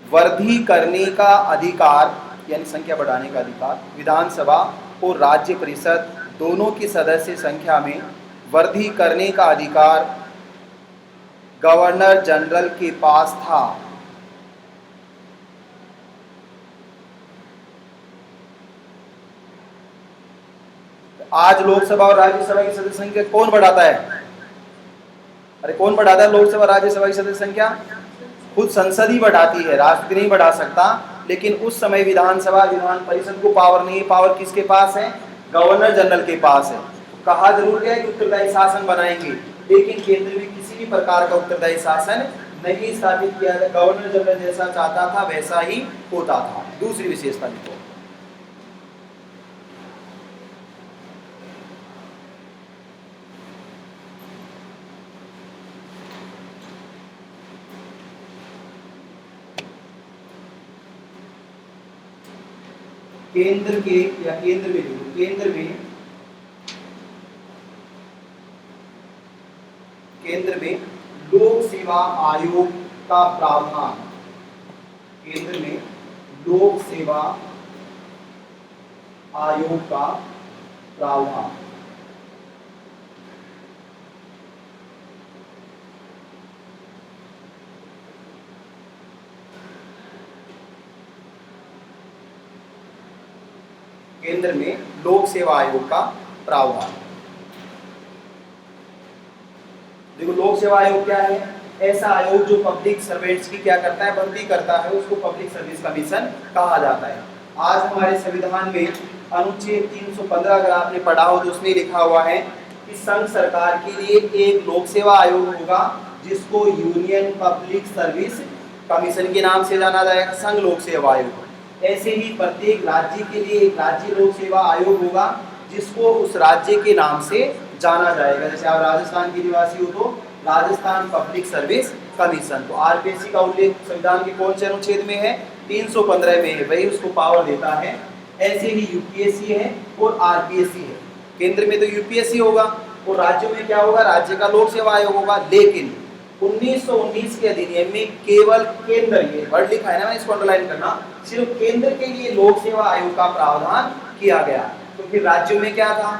वृद्धि करने का अधिकार, यानी संख्या बढ़ाने का अधिकार, विधानसभा और राज्य परिषद दोनों की सदस्य संख्या में वृद्धि करने का अधिकार गवर्नर जनरल के पास था। आज लोकसभा और राज्यसभा की सदस्य संख्या कौन बढ़ाता है? अरे कौन बढ़ाता है लोकसभा राज्यसभा की सदस्य संख्या? खुद संसद ही बढ़ाती है, राष्ट्रपति नहीं बढ़ा सकता। लेकिन उस समय विधानसभा विधान परिषद को पावर नहीं है। पावर किसके पास है? गवर्नर जनरल के पास है। तो कहा जरूर गया कि उत्तरदायी शासन बनाएंगे, लेकिन केंद्र में किसी भी प्रकार का उत्तरदायी शासन नहीं स्थापित किया गया। गवर्नर जनरल जैसा चाहता था वैसा ही होता था। दूसरी विशेषता लिखो। केंद्र के या केंद्र में लोक सेवा आयोग का प्रावधान, केंद्र में लोक सेवा आयोग का प्रावधान। केंद्र में लोक सेवा आयोग का प्रावधान। देखो लोक सेवा आयोग क्या है? ऐसा आयोग जो पब्लिक सर्वेंट्स की क्या करता है, भर्ती करता है, उसको पब्लिक सर्विस कमीशन कहा जाता है। आज हमारे संविधान में अनुच्छेद 315 अगर आपने पढ़ा हो तो उसमें लिखा हुआ है कि संघ सरकार के लिए एक लोक सेवा आयोग होगा जिसको यूनियन पब्लिक सर्विस कमीशन के नाम से जाना जाएगा, संघ लोक सेवा आयोग। ऐसे ही प्रत्येक राज्य के लिए एक राज्य लोक सेवा आयोग होगा जिसको उस राज्य के नाम से जाना जाएगा। जैसे आप राजस्थान के निवासी हो तो राजस्थान पब्लिक सर्विस कमीशन। तो आरपीएससी का उल्लेख संविधान के कौन से अनुच्छेद में है? 315 में है, वही उसको पावर देता है। ऐसे ही यूपीएससी है और आरपीएससी है। केंद्र में तो यूपीएससी होगा और राज्यों में क्या होगा? राज्य का लोक सेवा आयोग होगा। लेकिन 1919 के अधिनियम में केवल केंद्र, ये वर्ड लिखा है ना, इसको अंडरलाइन करना, सिर्फ केंद्र के लिए लोक सेवा आयोग का प्रावधान किया गया। तो फिर राज्यों में क्या था?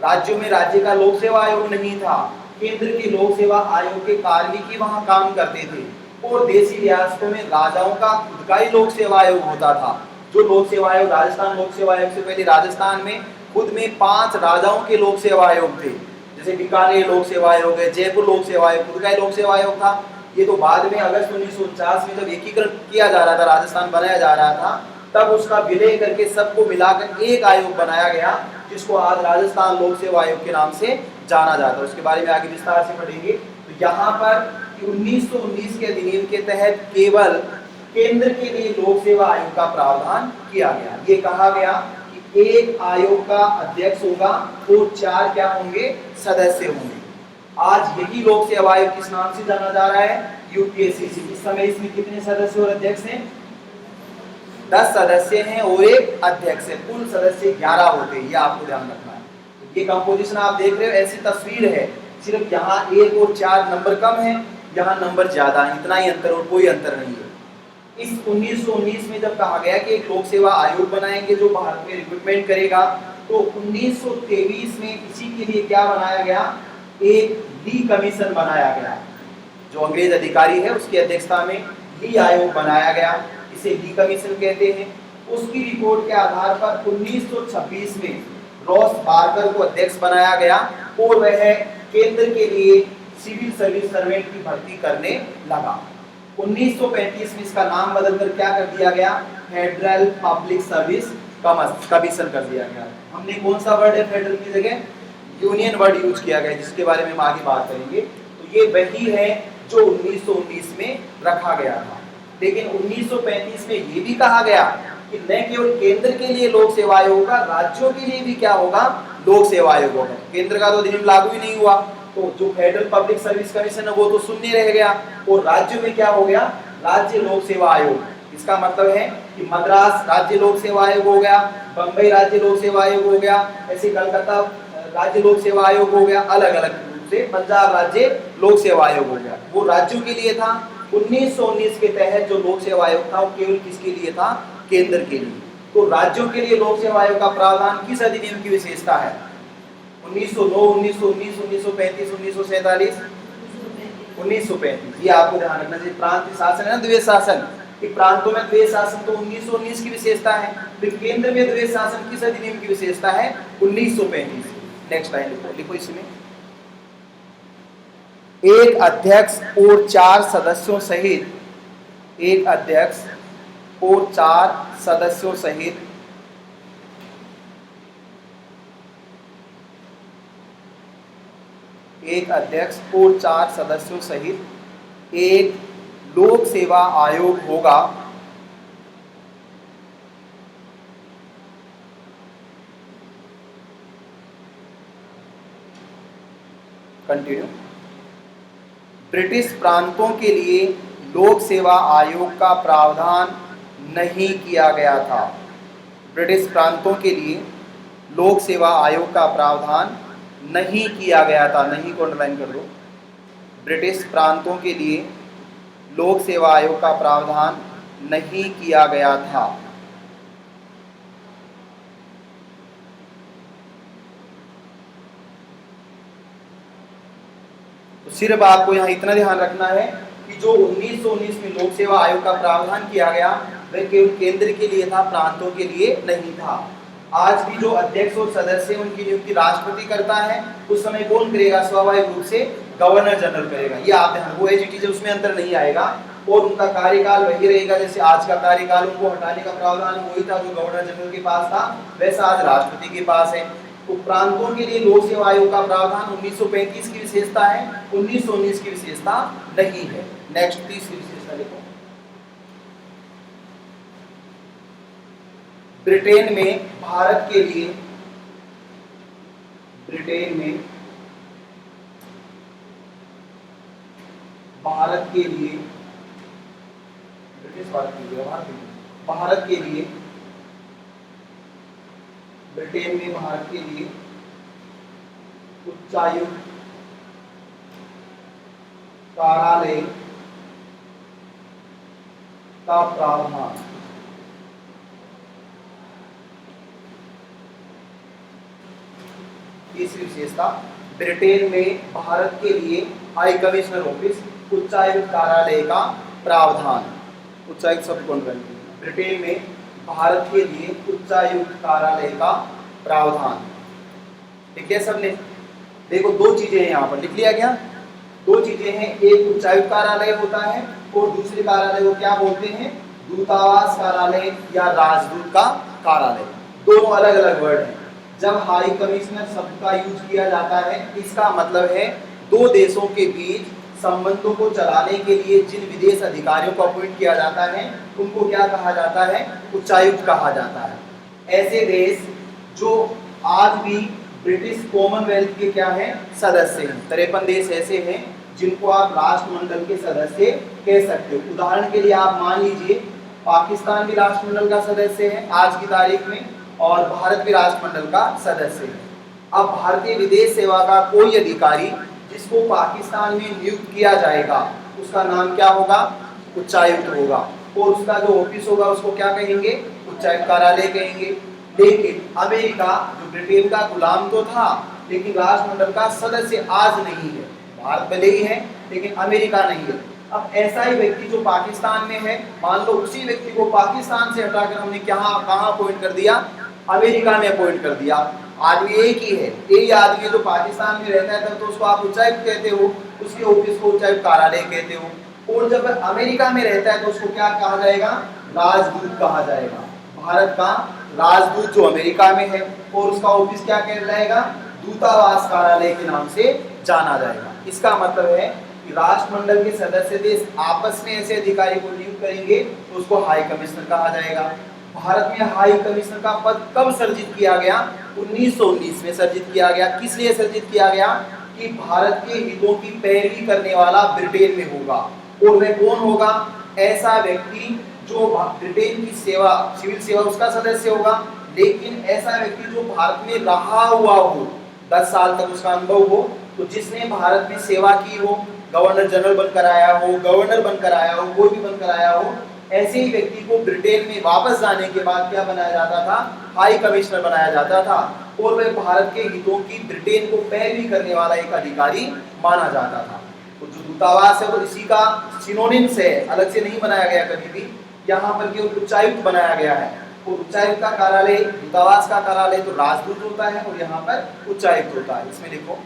राज्यों में राज्य का लोक सेवा आयोग नहीं था। केंद्र के लोक सेवा आयोग के कार्मिक ही वहां काम करते थे और देशी रियासतों में राजाओं का खुद का ही लोक सेवा आयोग होता था। जो लोक सेवा आयोग, राजस्थान लोक सेवा आयोग से पहले राजस्थान में खुद में 5 राजाओं के लोक सेवा आयोग थे। जैसे बीकानेर लोक सेवा आयोग है, जयपुर लोक सेवा आयोग खुद का ही लोक सेवा आयोग था। ये तो बाद में अगस्त 1949 में जब एकीकरण किया जा रहा था, राजस्थान बनाया जा रहा था, तब उसका विलय करके सबको मिलाकर एक आयोग बनाया गया, जिसको आज राजस्थान लोक सेवा आयोग के नाम से जाना जाता है। उसके बारे में आगे विस्तार से पढ़ेंगे। तो यहाँ पर 1919 के अधिनियम के तहत केवल केंद्र के लिए लोक सेवा आयोग का प्रावधान किया गया। ये कहा गया कि एक आयोग का अध्यक्ष होगा और 4 क्या होंगे, सदस्य होंगे। आज यही लोक सेवा आयोग किस नाम से जाना जा रहा है, यूपीएससी। इस समय इसमें कितने सदस्य और अध्यक्ष हैं, 10 सदस्य हैं और एक अध्यक्ष है। कुल सदस्य 11 होते हैं, ये आपको ध्यान रखना है। ये कंपोजिशन आप देख रहे हो, ऐसी तस्वीर है, सिर्फ यहाँ 1 और 4 नंबर कम है, यहाँ नंबर ज्यादा है, इतना ही अंतर और कोई अंतर नहीं है। इस 1919 में जब कहा गया कि एक लोक सेवा आयोग बनाएंगे जो भारत में रिक्रूटमेंट करेगा, तो 1923 में इसी के लिए क्या बनाया गया, एक ली कमीशन बनाया गया। जो अंग्रेज अधिकारी है उसकी अध्यक्षता में ली आयोग बनाया गया, इसे ली कमीशन कहते हैं। उसकी रिपोर्ट के आधार पर 1926 में रॉस बार्कर को अध्यक्ष बनाया गया और वह केंद्र के लिए सिविल सर्विस सर्वेंट की भर्ती करने लगा। 1935 में इसका नाम बदलकर क्या कर दिया गया, फेडरल पब्लिक सर्विस कमीशन कर दिया गया। हमने कौन सा वर्ड है फेडरल की जगह, यूनियन वर्ड यूज किया गया, जिसके बारे में हम आगे बात करेंगे। तो ये वही है जो 1919 में रखा गया था। लेकिन 1935 में ये भी कहा गया कि न केवल केंद्र के लिए लोक सेवा आयोग होगा, राज्यों के लिए भी क्या होगा, लोक सेवा आयोग होगा। केंद्र का तो अधिनियम लागू ही नहीं हुआ, तो जो फेडरल पब्लिक सर्विस कमीशन है वो तो शून्य रह गया, और राज्य में क्या हो गया, राज्य लोक सेवा आयोग। इसका मतलब है कि मद्रास राज्य लोक सेवा आयोग हो गया, बंबई राज्य लोक सेवा आयोग हो गया, ऐसे कलकत्ता राज्य लोक सेवा आयोग हो गया, अलग अलग रूप से पंजाब राज्य लोक सेवा आयोग हो गया। वो राज्यों के लिए था। 1919 के तहत जो लोक सेवा आयोग था वो केवल किसके लिए था, केंद्र के लिए। तो राज्यों के लिए लोक सेवा आयोग का प्रावधान किस अधिनियम की विशेषता है, 1909, 1919, 1935, 1947, 1935। ये आपको ध्यान रखना चाहिए। प्रांतीय शासन है ना, द्वैध शासन, प्रांतों में द्वैध शासन तो 1919 की विशेषता है, फिर केंद्र में द्वैध शासन किस अधिनियम की विशेषता है, 1935। नेक्स्ट लाइन लिखो इसमें, एक अध्यक्ष और 4 सदस्यों सहित, एक अध्यक्ष और 4 सदस्यों सहित एक अध्यक्ष और 4 सदस्यों सहित एक लोक सेवा आयोग होगा, कंटिन्यू। ब्रिटिश प्रांतों के लिए लोक सेवा आयोग का प्रावधान नहीं किया गया था। ब्रिटिश प्रांतों के लिए लोक सेवा आयोग का प्रावधान नहीं किया गया था, नहीं को अंडरलाइन कर दो। ब्रिटिश प्रांतों के लिए लोक सेवा आयोग का प्रावधान नहीं किया गया था। तो सिर्फ आपको यहाँ इतना ध्यान रखना है कि जो 1919 में लोक सेवा आयोग का प्रावधान किया गया वह केवल केंद्र के लिए था, प्रांतों के लिए नहीं था। आज भी जो अध्यक्ष और सदस्य उनकी नियुक्ति राष्ट्रपति करता है, उस समय कौन करेगा, स्वाभाविक रूप से गवर्नर जनरल करेगा। ये आप ध्यान, वो एज इट इज, उसमें अंतर नहीं आएगा और उनका कार्यकाल वही रहेगा। जैसे आज का कार्यकाल उनको हटाने का प्रावधान वही था जो गवर्नर जनरल के पास था, वैसा आज राष्ट्रपति के पास है। तो प्रांतों के लिए लोक सेवा आयोग का प्रावधान 1935 की विशेषता है, 1919 की विशेषता नहीं है। नेक्स्ट तीसरी विशेषता देखो, ब्रिटेन में भारत के लिए, ब्रिटेन में भारत के लिए, ब्रिटिश भारत के लिए, भारत के लिए, ब्रिटेन में भारत के लिए उच्चायुक्त कार्यालय का प्रावधान, तीसरी विशेषता, ब्रिटेन में भारत के लिए हाई कमिश्नर ऑफिस, उच्चायुक्त कार्यालय का प्रावधान। उच्चायुक्त शब्द कौन करते हैं, ब्रिटेन में भारत के लिए उच्चायुक्त कार्यालय का प्रावधान। ठीक है सबने, देखो 2 चीजें हैं यहाँ पर लिख लिया क्या, दो चीजें हैं, एक उच्चायुक्त कार्यालय होता है और दूसरे कार्यालय को क्या बोलते हैं, दूतावास कार्यालय या राजदूत का कार्यालय। दोनों अलग अलग वर्ड हैं। जब हाई कमिश्नर शब्द का यूज किया जाता है, इसका मतलब है दो देशों के बीच संबंधों को चलाने के लिए जिन विदेश अधिकारियों को अपॉइंट किया जाता है उनको क्या कहा जाता है, उच्चायुक्त कहा जाता है। ऐसे देश जो आज भी ब्रिटिश कॉमनवेल्थ के क्या है, सदस्य हैं। 53 देश ऐसे हैं जिनको आप राष्ट्रमंडल के सदस्य कह सकते हो। उदाहरण के लिए आप मान लीजिए पाकिस्तान भी राष्ट्रमंडल का सदस्य है आज की तारीख में, और भारत भी राष्ट्रमंडल का सदस्य है। अब भारतीय विदेश सेवा का कोई अधिकारी जिसको पाकिस्तान में नियुक्त किया जाएगा उसका नाम क्या होगा, उच्चायुक्त होगा, और उसका जो ऑफिस होगा उसको क्या कहेंगे, उच्चायुक्त कार्यालय कहेंगे। लेकिन अमेरिका जो ब्रिटेन का गुलाम तो था लेकिन राष्ट्रमंडल का सदस्य आज नहीं है। भारत भले ही है लेकिन अमेरिका नहीं है। अब ऐसा ही व्यक्ति जो पाकिस्तान में है, मान लो उसी व्यक्ति को पाकिस्तान से हटाकर हमने कहाँ अपॉइंट कर दिया, अमेरिका में अपॉइंट कर दिया। आदमी एक ही है, यही आदमी जो पाकिस्तान में रहता है तब तो उसको आप उच्चायुक्त कहते हो, उसके ऑफिस को उच्चायुक्त कार्यालय कहते हो। और जब अमेरिका में रहता है तो उसको क्या कहा जाएगा, राजदूत कहा जाएगा। भारत का राजदूत जो अमेरिका में है और उसका ऑफिस क्या कहलाएगा, दूतावास कार्यालय के नाम से जाना जाएगा। इसका मतलब है कि राष्ट्रमंडल के सदस्य देश आपस में ऐसे अधिकारी को नियुक्त करेंगे तो उसको हाई कमिश्नर कहा जाएगा। भारत में हाई कमिश्नर का पद कब सर्जित किया गया, 1919 में सर्जित किया गया। किस लिए सर्जित किया गया कि भारत के हितों की पैरवी करने वाला ब्रिटेन में होगा। और वह कौन होगा, ऐसा व्यक्ति जो ब्रिटेन की सेवा, सिविल सेवा उसका सदस्य होगा, लेकिन ऐसा व्यक्ति जो भारत में रहा हुआ हो, 10 साल तक उसका अनुभव हो, तो जिसने भारत में सेवा की हो, गवर्नर जनरल बनकर आया हो, गवर्नर बनकर आया हो, कोई भी बनकर आया हो, ऐसे ही व्यक्ति को ब्रिटेन में वापस जाने के बाद क्या बनाया जाता था, हाई कमिश्नर बनाया जाता था। और वह भारत के हितों की ब्रिटेन को पैरवी करने वाला एक अधिकारी माना जाता था। तो जो दूतावास है वो इसी का सिनोनिम्स है, अलग से नहीं बनाया गया कभी भी। यहाँ पर केवल उच्चायुक्त बनाया गया है। और उच्चायुक्त का कार्यालय, दूतावास का कार्यालय तो राजदूत होता है और यहाँ पर उच्चायुक्त होता है। इसमें देखो,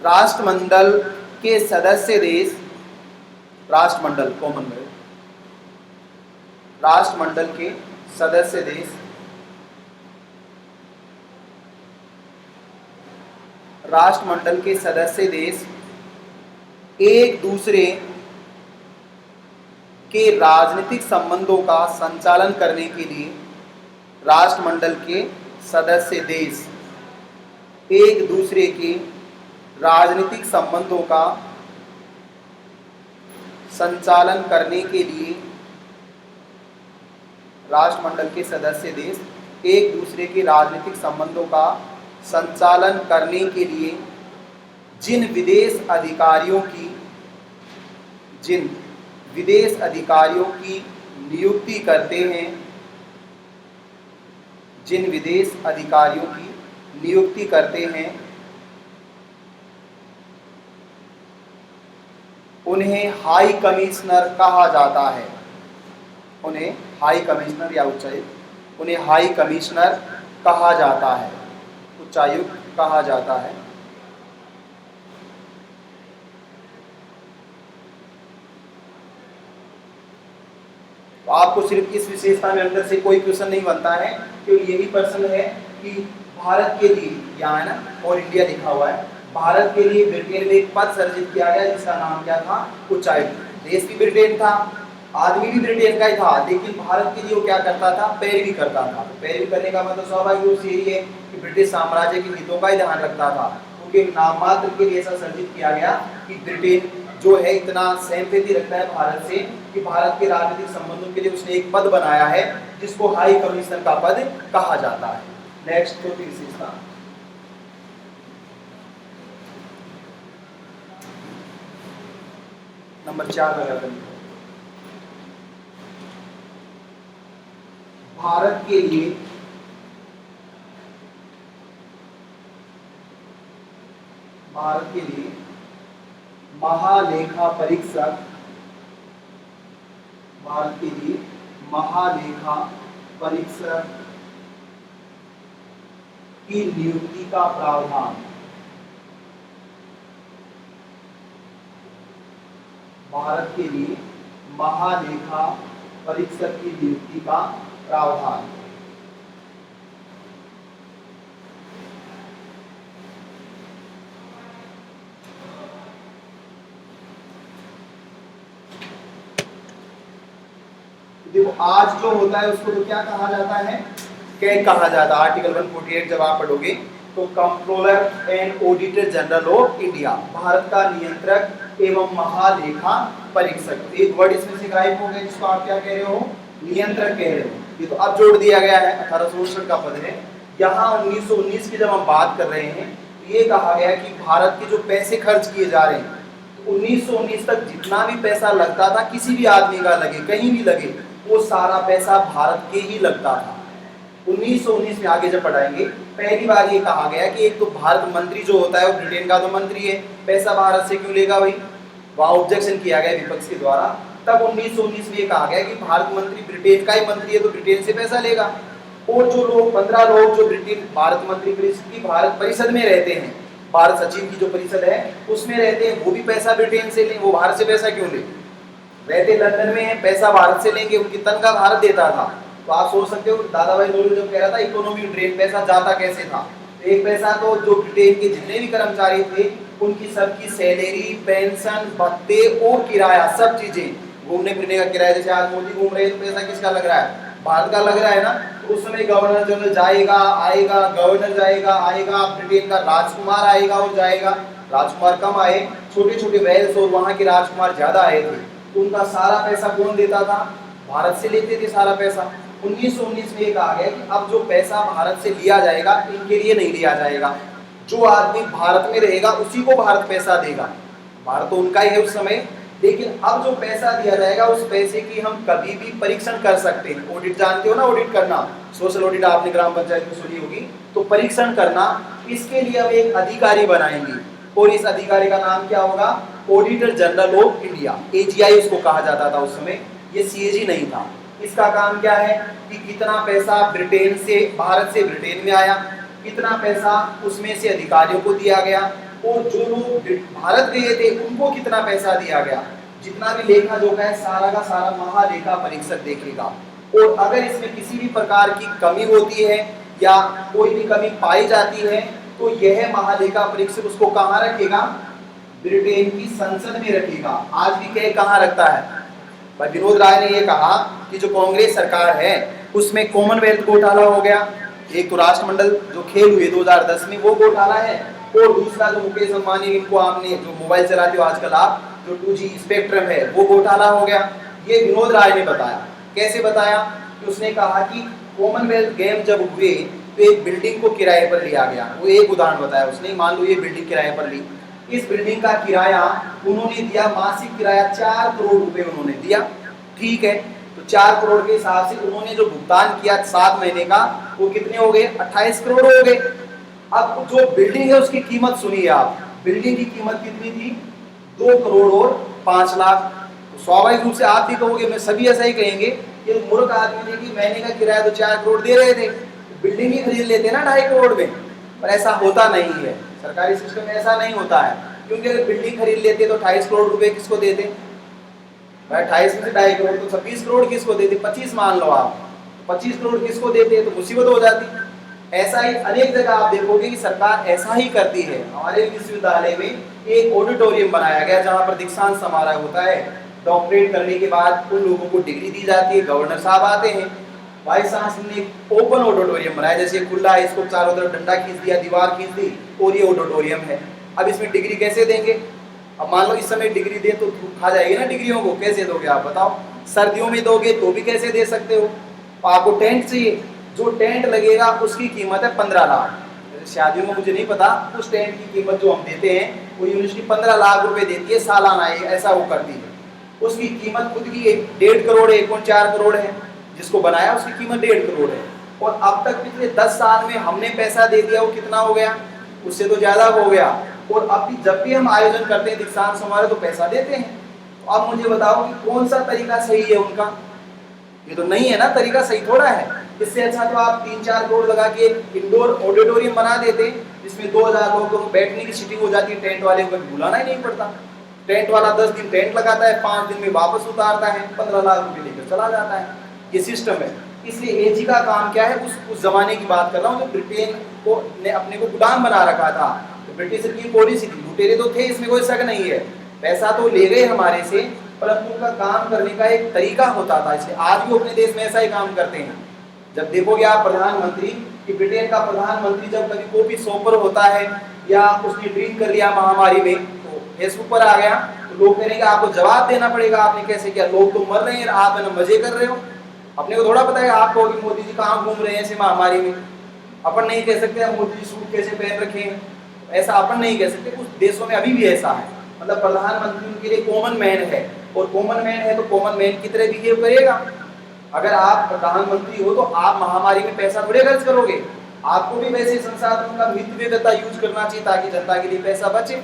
राष्ट्रमंडल के सदस्य देश, राष्ट्रमंडल कॉमनवेल्थ, राष्ट्रमंडल के सदस्य देश राष्ट्रमंडल के सदस्य देश एक दूसरे के राजनीतिक संबंधों का संचालन करने के लिए, राष्ट्रमंडल के सदस्य देश एक दूसरे के राजनीतिक संबंधों का संचालन करने के लिए, राष्ट्रमंडल के सदस्य देश एक दूसरे के राजनीतिक संबंधों का संचालन करने के लिए जिन विदेश अधिकारियों की नियुक्ति करते हैं, जिन विदेश अधिकारियों की नियुक्ति करते हैं, उन्हें हाई कमिश्नर कहा जाता है। उन्हें हाई कमिश्नर या उच्चायुक्त, उन्हें हाई कमिश्नर कहा जाता है, उच्चायुक्त कहा जाता है। तो आपको सिर्फ इस विशेषता में अंदर से कोई क्वेश्चन नहीं बनता है, क्योंकि यही प्रश्न है कि भारत के लिए, यहाँ है ना और इंडिया लिखा हुआ है, भारत के लिए ब्रिटेन में एक पद सर्जित किया गया जिसका नाम क्या था, उच्चायुक्त। देश भी ब्रिटेन था, आदमी भी ब्रिटेन का ही था, लेकिन भारत के लिए वो क्या करता था, पैरवी करता था। पैरवी करने का मतलब स्वाभाविक रूप से यही है कि ब्रिटिश साम्राज्य के हितों का ही ध्यान रखता था। क्योंकि नाम मात्र के लिए ऐसा सर्जित किया गया कि ब्रिटेन जो है इतना सहमति रखता है भारत से कि भारत के राजनीतिक संबंधों के लिए उसने एक पद बनाया है जिसको हाई कमिश्नर का पद कहा जाता है। नेक्स्ट चौथी विशेषता, नंबर 4 लगा देंगे। भारत के लिए महालेखा परीक्षक, भारत के लिए महालेखा परीक्षक की नियुक्ति का प्रावधान, भारत के लिए महालेखा परीक्षक की नियुक्ति का प्रावधान। देखो आज जो होता है उसको तो क्या कहा जाता है, कैग कहा जाता है। आर्टिकल 148 जब आप पढ़ोगे तो controller and auditor general of India, Bharat का नियंत्रक एवं महालेखा परीक्षक। एक वर्ड इसमें से गायब हो गया जिसको आप क्या कह रहे हो, नियंत्रक कह रहे हो। ये तो अब जोड़ दिया गया है, 1869 का पद है। यहाँ 1919 की जब हम बात कर रहे हैं ये कहा गया कि भारत के जो पैसे खर्च किए जा रहे हैं, 1919 तक जितना भी पैसा लगता था किसी भी आदमी का लगे कहीं भी लगे, वो सारा पैसा भारत के ही लगता था। 1919 में आगे जब पढ़ाएंगे पहली बार ये कहा गया कि एक तो भारत मंत्री जो होता है वो ब्रिटेन का तो मंत्री है, पैसा भारत से क्यों लेगा भाई, वहाँ ऑब्जेक्शन किया गया विपक्ष के द्वारा। तब 1919 में ये कहा गया कि भारत मंत्री ब्रिटेन का ही मंत्री है तो ब्रिटेन से पैसा लेगा, और जो लोग 15 लोग जो ब्रिटेन भारत मंत्री परिषद की भारत परिषद में रहते हैं, भारत सचिव की जो परिषद है उसमें रहते हैं, वो भी पैसा ब्रिटेन से लें, वो भारत से पैसा क्यों ले, रहते लंदन में है, पैसा भारत से लेंगे, उनकी तनख्वाह भारत देता था। तो आप सोच सकते हो दादा भाई नौरोजी जो कह रहा था इकोनॉमी ड्रेन, पैसा जाता कैसे था। तो एक पैसा तो जो ब्रिटेन के जितने भी कर्मचारी थे उनकी सबकी सैलरी, पेंशन, भत्ते और किराया, सब चीजें, घूमने फिरने का किराया, जैसे आज मोदी घूम रहे हैं तो पैसा किसका लग रहा है, भारत का लग रहा है ना। तो उस समय गवर्नर जनरल जाएगा आएगा, गवर्नर जाएगा आएगा, ब्रिटेन का राजकुमार आएगा और जाएगा, राजकुमार कम आए, छोटे छोटे वेल्स और वहाँ के राजकुमार ज्यादा आए थे, तो उनका सारा पैसा कौन देता था, भारत से लेते थे सारा पैसा। 1919 में ये कहा गया कि अब जो पैसा भारत से लिया जाएगा इनके लिए नहीं लिया जाएगा, जो आदमी भारत में रहेगा उसी को भारत पैसा देगा, भारत तो उनका ही है उस समय। लेकिन अब जो पैसा दिया जाएगा उस पैसे की हम कभी भी परीक्षण कर सकते हैं, ऑडिट जानते हो ना, ऑडिट करना, सोशल ऑडिट आपने ग्राम पंचायत में सुनी होगी, तो परीक्षण करना, इसके लिए हम एक अधिकारी बनाएंगे और इस अधिकारी का नाम क्या होगा, auditor general of India, AGI उसको कहा जाता था उस समय, ये CAG नहीं था। इसका काम क्या है कि कितना पैसा ब्रिटेन से, भारत से ब्रिटेन में आया, कितना पैसा उसमें से अधिकारियों को दिया गया, और जो लोग भारत गए थे उनको कितना पैसा दिया गया, जितना भी लेखा जोखा है सारा का सारा महालेखा परीक्षक देखेगा। और अगर इसमें किसी भी प्रकार की कमी होती है या कोई भी कमी पाई जाती है तो यह महालेखा परीक्षक उसको कहाँ रखेगा, ब्रिटेन की संसद में रखेगा। आज भी कह कहाँ रखता है भाई, विनोद राय ने ये कहा कि जो कांग्रेस सरकार है उसमें कॉमनवेल्थ घोटाला हो गया, एक तो राष्ट्रमंडल जो खेल हुए 2010 में वो घोटाला है, और दूसरा जो मुकेश अंबानी, इनको आपने जो मोबाइल चलाते हो आजकल आप, जो 2G स्पेक्ट्रम है वो घोटाला हो गया। ये विनोद राय ने बताया। कैसे बताया कि उसने कहा कि कॉमनवेल्थ गेम जब हुए तो एक बिल्डिंग को किराए पर लिया गया, वो एक उदाहरण बताया उसने, मान लो ये बिल्डिंग किराए पर ली, इस बिल्डिंग का किराया उन्होंने दिया, मासिक किराया 4 करोड़ रुपए उन्होंने दिया, ठीक है। तो 4 करोड़ के हिसाब से उन्होंने जो भुगतान किया 7 महीने का, वो कितने हो गए, 28 करोड़ हो गए। अब जो बिल्डिंग है उसकी कीमत सुनिए आप, बिल्डिंग की कीमत कितनी थी, 2 करोड़ और 5 लाख। तो स्वाभाविक रूप से आप भी कहोगे, मैं सभी ऐसा ही कहेंगे कि मूर्ख आदमी थे कि महीने का किराया तो 4 करोड़ दे रहे थे, बिल्डिंग ही खरीद लेते ना 2.5 करोड़ में। पर ऐसा होता नहीं है, सरकारी सिस्टम में ऐसा नहीं होता है, क्योंकि अगर बिल्डिंग खरीद लेते तो 28 करोड़ रुपए किसको देते, 28 में से 2.5 करोड़ तो 26 करोड़ किसको देते, 25 मान लो आप, 25 करोड़ किसको देते, तो मुसीबत हो जाती। ऐसा ही अनेक जगह आप देखोगे कि सरकार ऐसा ही करती है। हमारे विश्वविद्यालय में एक ऑडिटोरियम बनाया गया जहाँ पर दीक्षांत समारोह होता है, डॉक्टरेट करने के बाद उन लोगों को डिग्री दी जाती है, गवर्नर साहब आते हैं, वाइस चांसलर ने ओपन ऑडिटोरियम बनाया, जैसे खुला है, इसको चारों तरफ डंडा खींच दिया, दीवार खींच दी और ये ऑडिटोरियम है। अब इसमें डिग्री कैसे देंगे, अब मान लो इस समय डिग्री दे तो धूप खा जाएगी ना डिग्रियों को, कैसे दोगे आप बताओ, सर्दियों में दोगे तो भी कैसे दे सकते हो, आपको टेंट चाहिए, जो टेंट लगेगा उसकी कीमत है 15 लाख। शादियों में मुझे नहीं पता, उस टेंट की कीमत जो हम देते हैं वो यूनिवर्सिटी 15 लाख रुपए देती है सालाना, ऐसा वो करती है। उसकी कीमत खुद की 1.5 करोड़ 1.4 करोड़ है, जिसको बनाया उसकी कीमत 1.5 करोड़ है। और अब तक पिछले 10 साल में हमने पैसा दे दिया, वो कितना हो गया, उससे तो ज्यादा हो गया। और अब भी जब भी हम आयोजन करते हैं दीक्षांत समारोह तो पैसा देते हैं। तो अब मुझे बताओ कि कौन सा तरीका सही है उनका, ये तो नहीं है ना, तरीका सही थोड़ा है। इससे अच्छा तो आप 3-4 करोड़ लगा के इंडोर ऑडिटोरियम बना देते जिसमें 2000 लोगों को बैठने की सीटिंग हो जाती है, टेंट वाले को बुलाना ही नहीं पड़ता, टेंट वाला 10 दिन टेंट लगाता है, 5 दिन में वापस उतारता है, 15 लाख रुपए लेकर चला जाता है। ये सिस्टम है। इसलिए एजी का काम क्या है, उस जमाने की बात कर रहा हूँ, तो ब्रिटेन को ने अपने को गुलाम बना रखा था। तो ब्रिटिश की पॉलिसी थी, लुटेरे तो थे, इसमें कोई शक नहीं है, पैसा तो ले गए हमारे से, परंतु उनका काम करने का एक तरीका होता था। इसलिए आज भी अपने देश में ऐसा ही काम करते हैं। जब देखोगे आप प्रधानमंत्री कि ब्रिटेन का प्रधानमंत्री जब कभी कॉफी शॉपर होता है या उसने ड्रिंक कर लिया महामारी में, तो फेसबुक पर आ गया, तो लोग कहेंगे आपको जवाब देना पड़ेगा, आपने कैसे किया, लोग तो मर रहे हैं, आप है ना मजे कर रहे हो। अपने को थोड़ा पता है आपको कि मोदी जी कहाँ घूम रहे हैं ऐसे महामारी में। अपन नहीं कह सकते मोदी जी सूट कैसे पहन रखे हैं, ऐसा अपन नहीं कह सकते। कुछ देशों में अभी भी ऐसा है, मतलब प्रधानमंत्री उनके लिए कॉमन मैन है, और कॉमन मैन है तो कॉमन मैन की तरह बिहेव करेगा। अगर आप प्रधानमंत्री हो तो आप महामारी में पैसा थोड़े खर्च करोगे, आपको भी वैसे संसाधनों का मितव्ययता यूज करना चाहिए ताकि जनता के लिए पैसा बचे।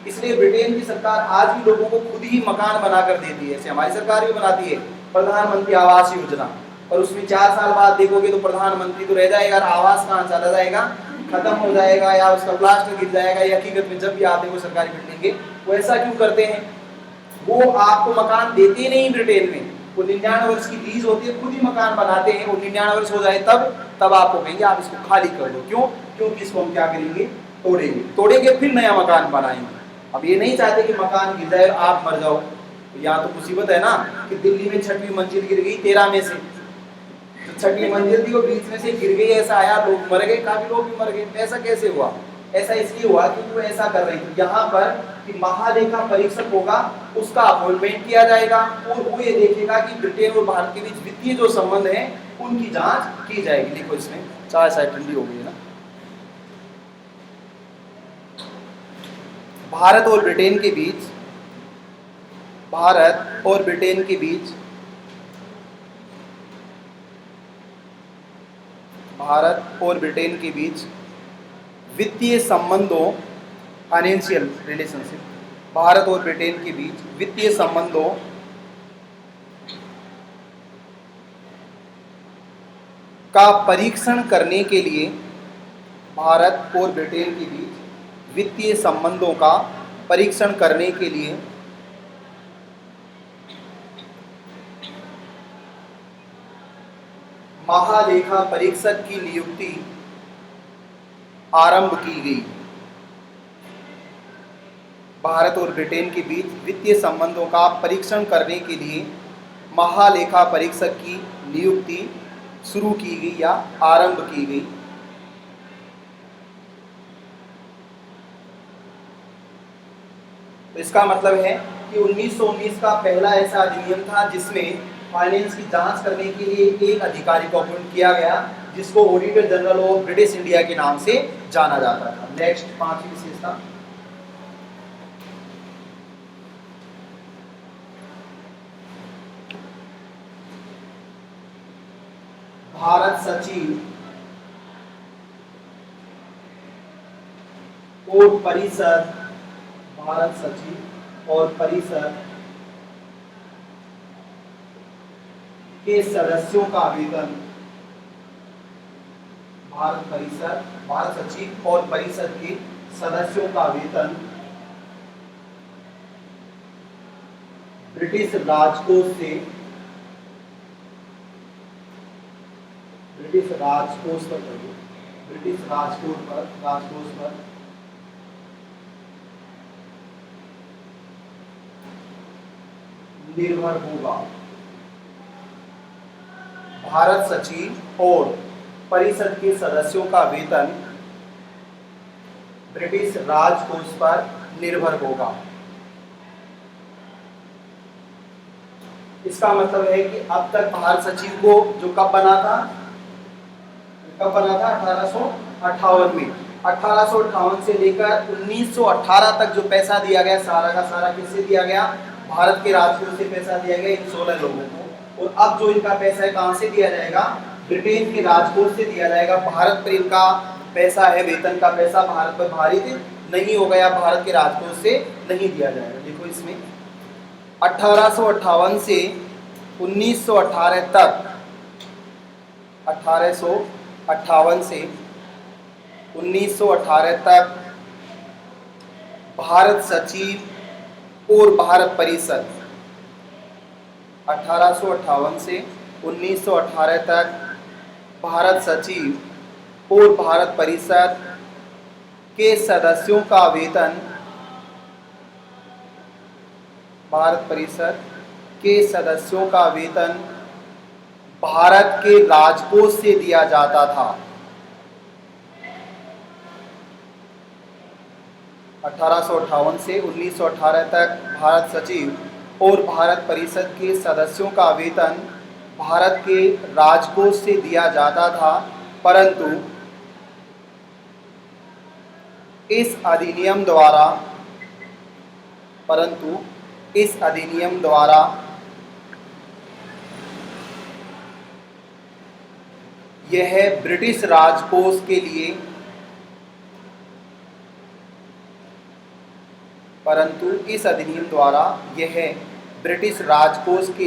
इसलिए ब्रिटेन की सरकार आज भी लोगों को खुद ही मकान बनाकर देती है, ऐसे हमारी सरकार भी बनाती है प्रधानमंत्री आवास योजना, और उसमें 4 साल बाद देखोगे तो प्रधानमंत्री तो रह जाएगा, आवास कहाँ चला जाएगा, खत्म हो जाएगा, या उसका प्लास्टर गिर जाएगा। या हकीकत में जब भी आते हैं वो सरकारी बिल्डिंग के, वो ऐसा क्यों करते हैं, वो आपको मकान देते ही नहीं ब्रिटेन में, वो 99 वर्ष की लीज होती है, खुद ही मकान बनाते हैं, वो 99 वर्ष हो जाए तब आपको कहेंगे आप इसको खाली कर दो। क्यों? क्योंकि इसको हम क्या करेंगे, तोड़ेंगे फिर नया मकान बनाएंगे। अब ये नहीं चाहते कि मकान गिर जाए और आप मर जाओ। या तो मुसीबत है ना कि दिल्ली में 6वीं मंजिल गिर गई 13 में से, तो 6वीं मंजिल थी वो बीच में से गिर गई, ऐसा आया, लोग मर गए, काफी लोग भी मर गए। ऐसा कैसे हुआ? ऐसा इसलिए हुआ क्योंकि वो ऐसा कर रही थी। यहाँ पर कि महालेखा परीक्षक होगा, उसका अपॉइंटमेंट किया जाएगा और वो ये देखेगा कि ब्रिटेन और भारत के बीच वित्तीय जो संबंध है उनकी जांच की जाएगी। देखो इसमें चाय शायद ठंडी हो गई है ना। भारत और ब्रिटेन के बीच वित्तीय संबंधों, फाइनेंशियल रिलेशनशिप, भारत और ब्रिटेन के बीच वित्तीय संबंधों का परीक्षण करने के लिए, भारत और ब्रिटेन के बीच वित्तीय संबंधों का परीक्षण करने के लिए महालेखा परीक्षक की नियुक्ति आरंभ की गई। भारत और ब्रिटेन के बीच वित्तीय संबंधों का परीक्षण करने के लिए महालेखा परीक्षक की नियुक्ति शुरू की गई या आरंभ की गई। तो इसका मतलब है कि 1919 का पहला ऐसा अधिनियम था जिसमें फाइनेंस की जांच करने के लिए एक अधिकारी को अपॉइंट किया गया, जिसको auditor general of British India के नाम से जाना जाता था। नेक्स्ट 5वीं विशेषता, भारत सचिव और परिषद, भारत सचिव और परिषद के सदस्यों का वेतन, भारत सचिव और परिषद के सदस्यों का वेतन ब्रिटिश राजकोष से, ब्रिटिश राजकोष पर निर्भर होगा। भारत सचिव और परिषद के सदस्यों का वेतन ब्रिटिश राजकोष पर निर्भर होगा। इसका मतलब है कि अब तक भारत सचिव को जो कब बना था 1858 में, 1858 से लेकर 1918 तक जो पैसा दिया गया सारा का सारा किससे दिया गया, भारत के राजकोष से पैसा दिया गया इन 16 लोगों को। और अब जो इनका पैसा है कहां से दिया जाएगा, ब्रिटेन के राजकोष से दिया जाएगा। भारत पर इनका पैसा है, वेतन का पैसा भारत पर भारित नहीं हो गया, भारत के राजकोष से नहीं दिया जाएगा। देखो इसमें 1858 से 1918 तक, 1858 से 1918 तक भारत सचिव और भारत परिषद 1858 से 1918 तक भारत सचिव और भारत परिषद के सदस्यों का वेतन भारत परिषद के सदस्यों का वेतन भारत के राजकोष से दिया जाता था। 1858 से 1918 तक भारत सचिव और भारत परिषद के सदस्यों का वेतन भारत के राजकोष से दिया जाता था, परंतु इस अधिनियम द्वारा यह ब्रिटिश राजकोष के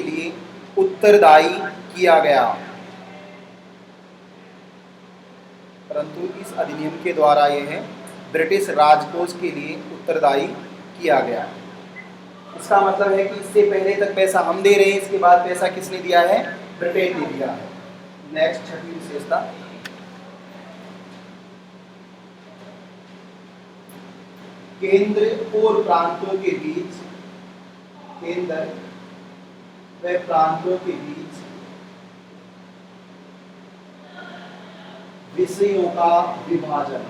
लिए उत्तरदायी किया गया। परंतु इस अधिनियम के द्वारा यह ब्रिटिश राजकोष के लिए उत्तरदायी किया गया। इसका मतलब है कि इससे पहले तक पैसा हम दे रहे हैं, इसके बाद पैसा किसने दिया है? ब्रिटेन ने दिया है। नेक्स्ट छठी विशेषता, केंद्र और प्रांतों के बीच विषयों का विभाजन।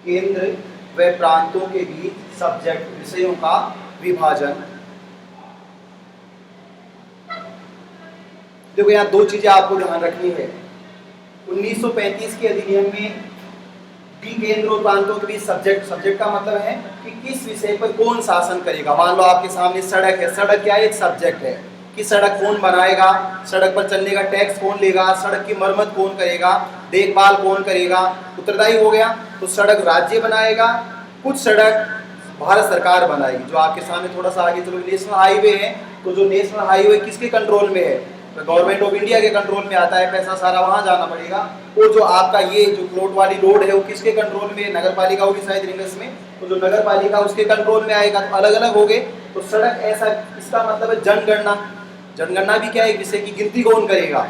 केंद्र व प्रांतों के बीच सब्जेक्ट विषयों का विभाजन। देखो यहाँ दो चीजें आपको ध्यान रखनी है। 1935 के अधिनियम में भी केंद्र और प्रांतों के बीच सब्जेक्ट का मतलब है कि किस विषय पर कौन शासन करेगा। मान लो आपके सामने सड़क है, सड़क क्या है? एक सब्जेक्ट है कि सड़क कौन बनाएगा, सड़क पर चलने का टैक्स कौन लेगा, सड़क की मरम्मत कौन करेगा, देखभाल कौन करेगा, उत्तरदायी हो गया। तो सड़क राज्य बनाएगा, कुछ सड़क भारत सरकार बनाएगी। जो आपके सामने थोड़ा सा आगे चलो, नेशनल हाईवे है, तो जो नेशनल हाईवे किसके कंट्रोल में है? तो गवर्नमेंट ऑफ इंडिया के कंट्रोल में आता है, पैसा सारा वहां जाना पड़ेगा। और जो आपका ये जो प्लॉट वाली रोड है वो किसके कंट्रोल में? नगर पालिका होगी शायद रिंगस में, तो जो नगर पालिका उसके कंट्रोल में आएगा। तो अलग अलग हो गए। तो सड़क ऐसा, इसका मतलब है जनगणना। जनगणना भी क्या है? विषय की गिनती कौन करेगा?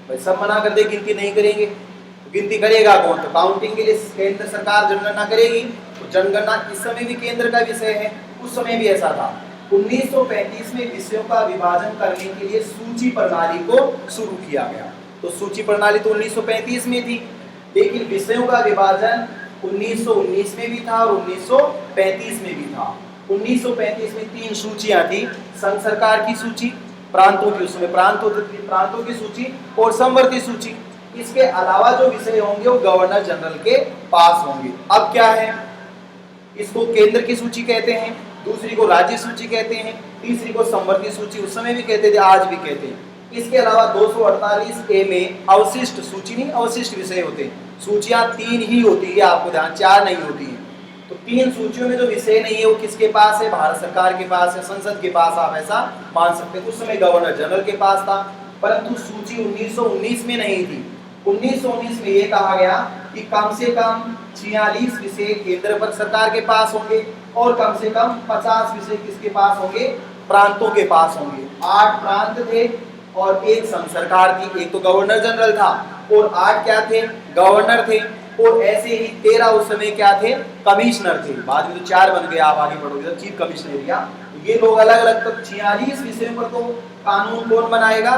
भाई सब मना कर दे, गिनती नहीं करेंगे, तो गिनती करेगा कौन? तो काउंटिंग के लिए केंद्र सरकार जनगणना करेगी। तो जनगणना इस समय भी केंद्र का विषय है, उस समय भी ऐसा था। 1935 में विषयों का विभाजन करने के लिए सूची प्रणाली को शुरू किया गया। तो सूची प्रणाली तो 1935 में थी, लेकिन विषयों का विभाजन 1919 में भी था और 1935 में भी था। 1935 में 3 सूचियां थी। संघ सरकार की सूची, प्रांतों की, उसमें प्रांतों की सूची और समवर्ती सूची। इसके अलावा जो विषय होंगे वो गवर्नर जनरल के पास होंगे। अब क्या है? इसको केंद्र की सूची कहते हैं, दूसरी को राज्य सूची कहते हैं, तीसरी को समवर्ती सूची उस समय भी कहते थे, आज भी कहते हैं। इसके अलावा 248A में अवशिष्ट सूची नहीं, अवशिष्ट विषय होते हैं। सूचियां 3 ही होती है, आपको ध्यान, 4 नहीं होती है। तो 3 सूचियों में जो विषय नहीं है वो किसके पास है? भारत सरकार के पास है, संसद के पास, आप ऐसा मान सकते हैं। उस समय गवर्नर जनरल के पास था, परंतु सूची 1919 में नहीं थी। 1919 में ये कहा गया कि कम से कम 46 विषय केंद्र पर सरकार के पास होंगे और कम से कम 50 विषय किसके पास होंगे? प्रांतों के पास होंगे। 8 प्रांत थे और 1 संघ सरकार थी। एक तो गवर्नर जनरल था और 8 क्या थे? गवर्नर थे। और ऐसे ही 13 उस समय क्या थे? कमिश्नर थे। बाद में तो 4 बन गए, आप आगे बढ़ोगे तो चीफ कमिश्नर। ये लोग अलग अलग, तो 46 विषयों पर तो कानून कौन बनाएगा?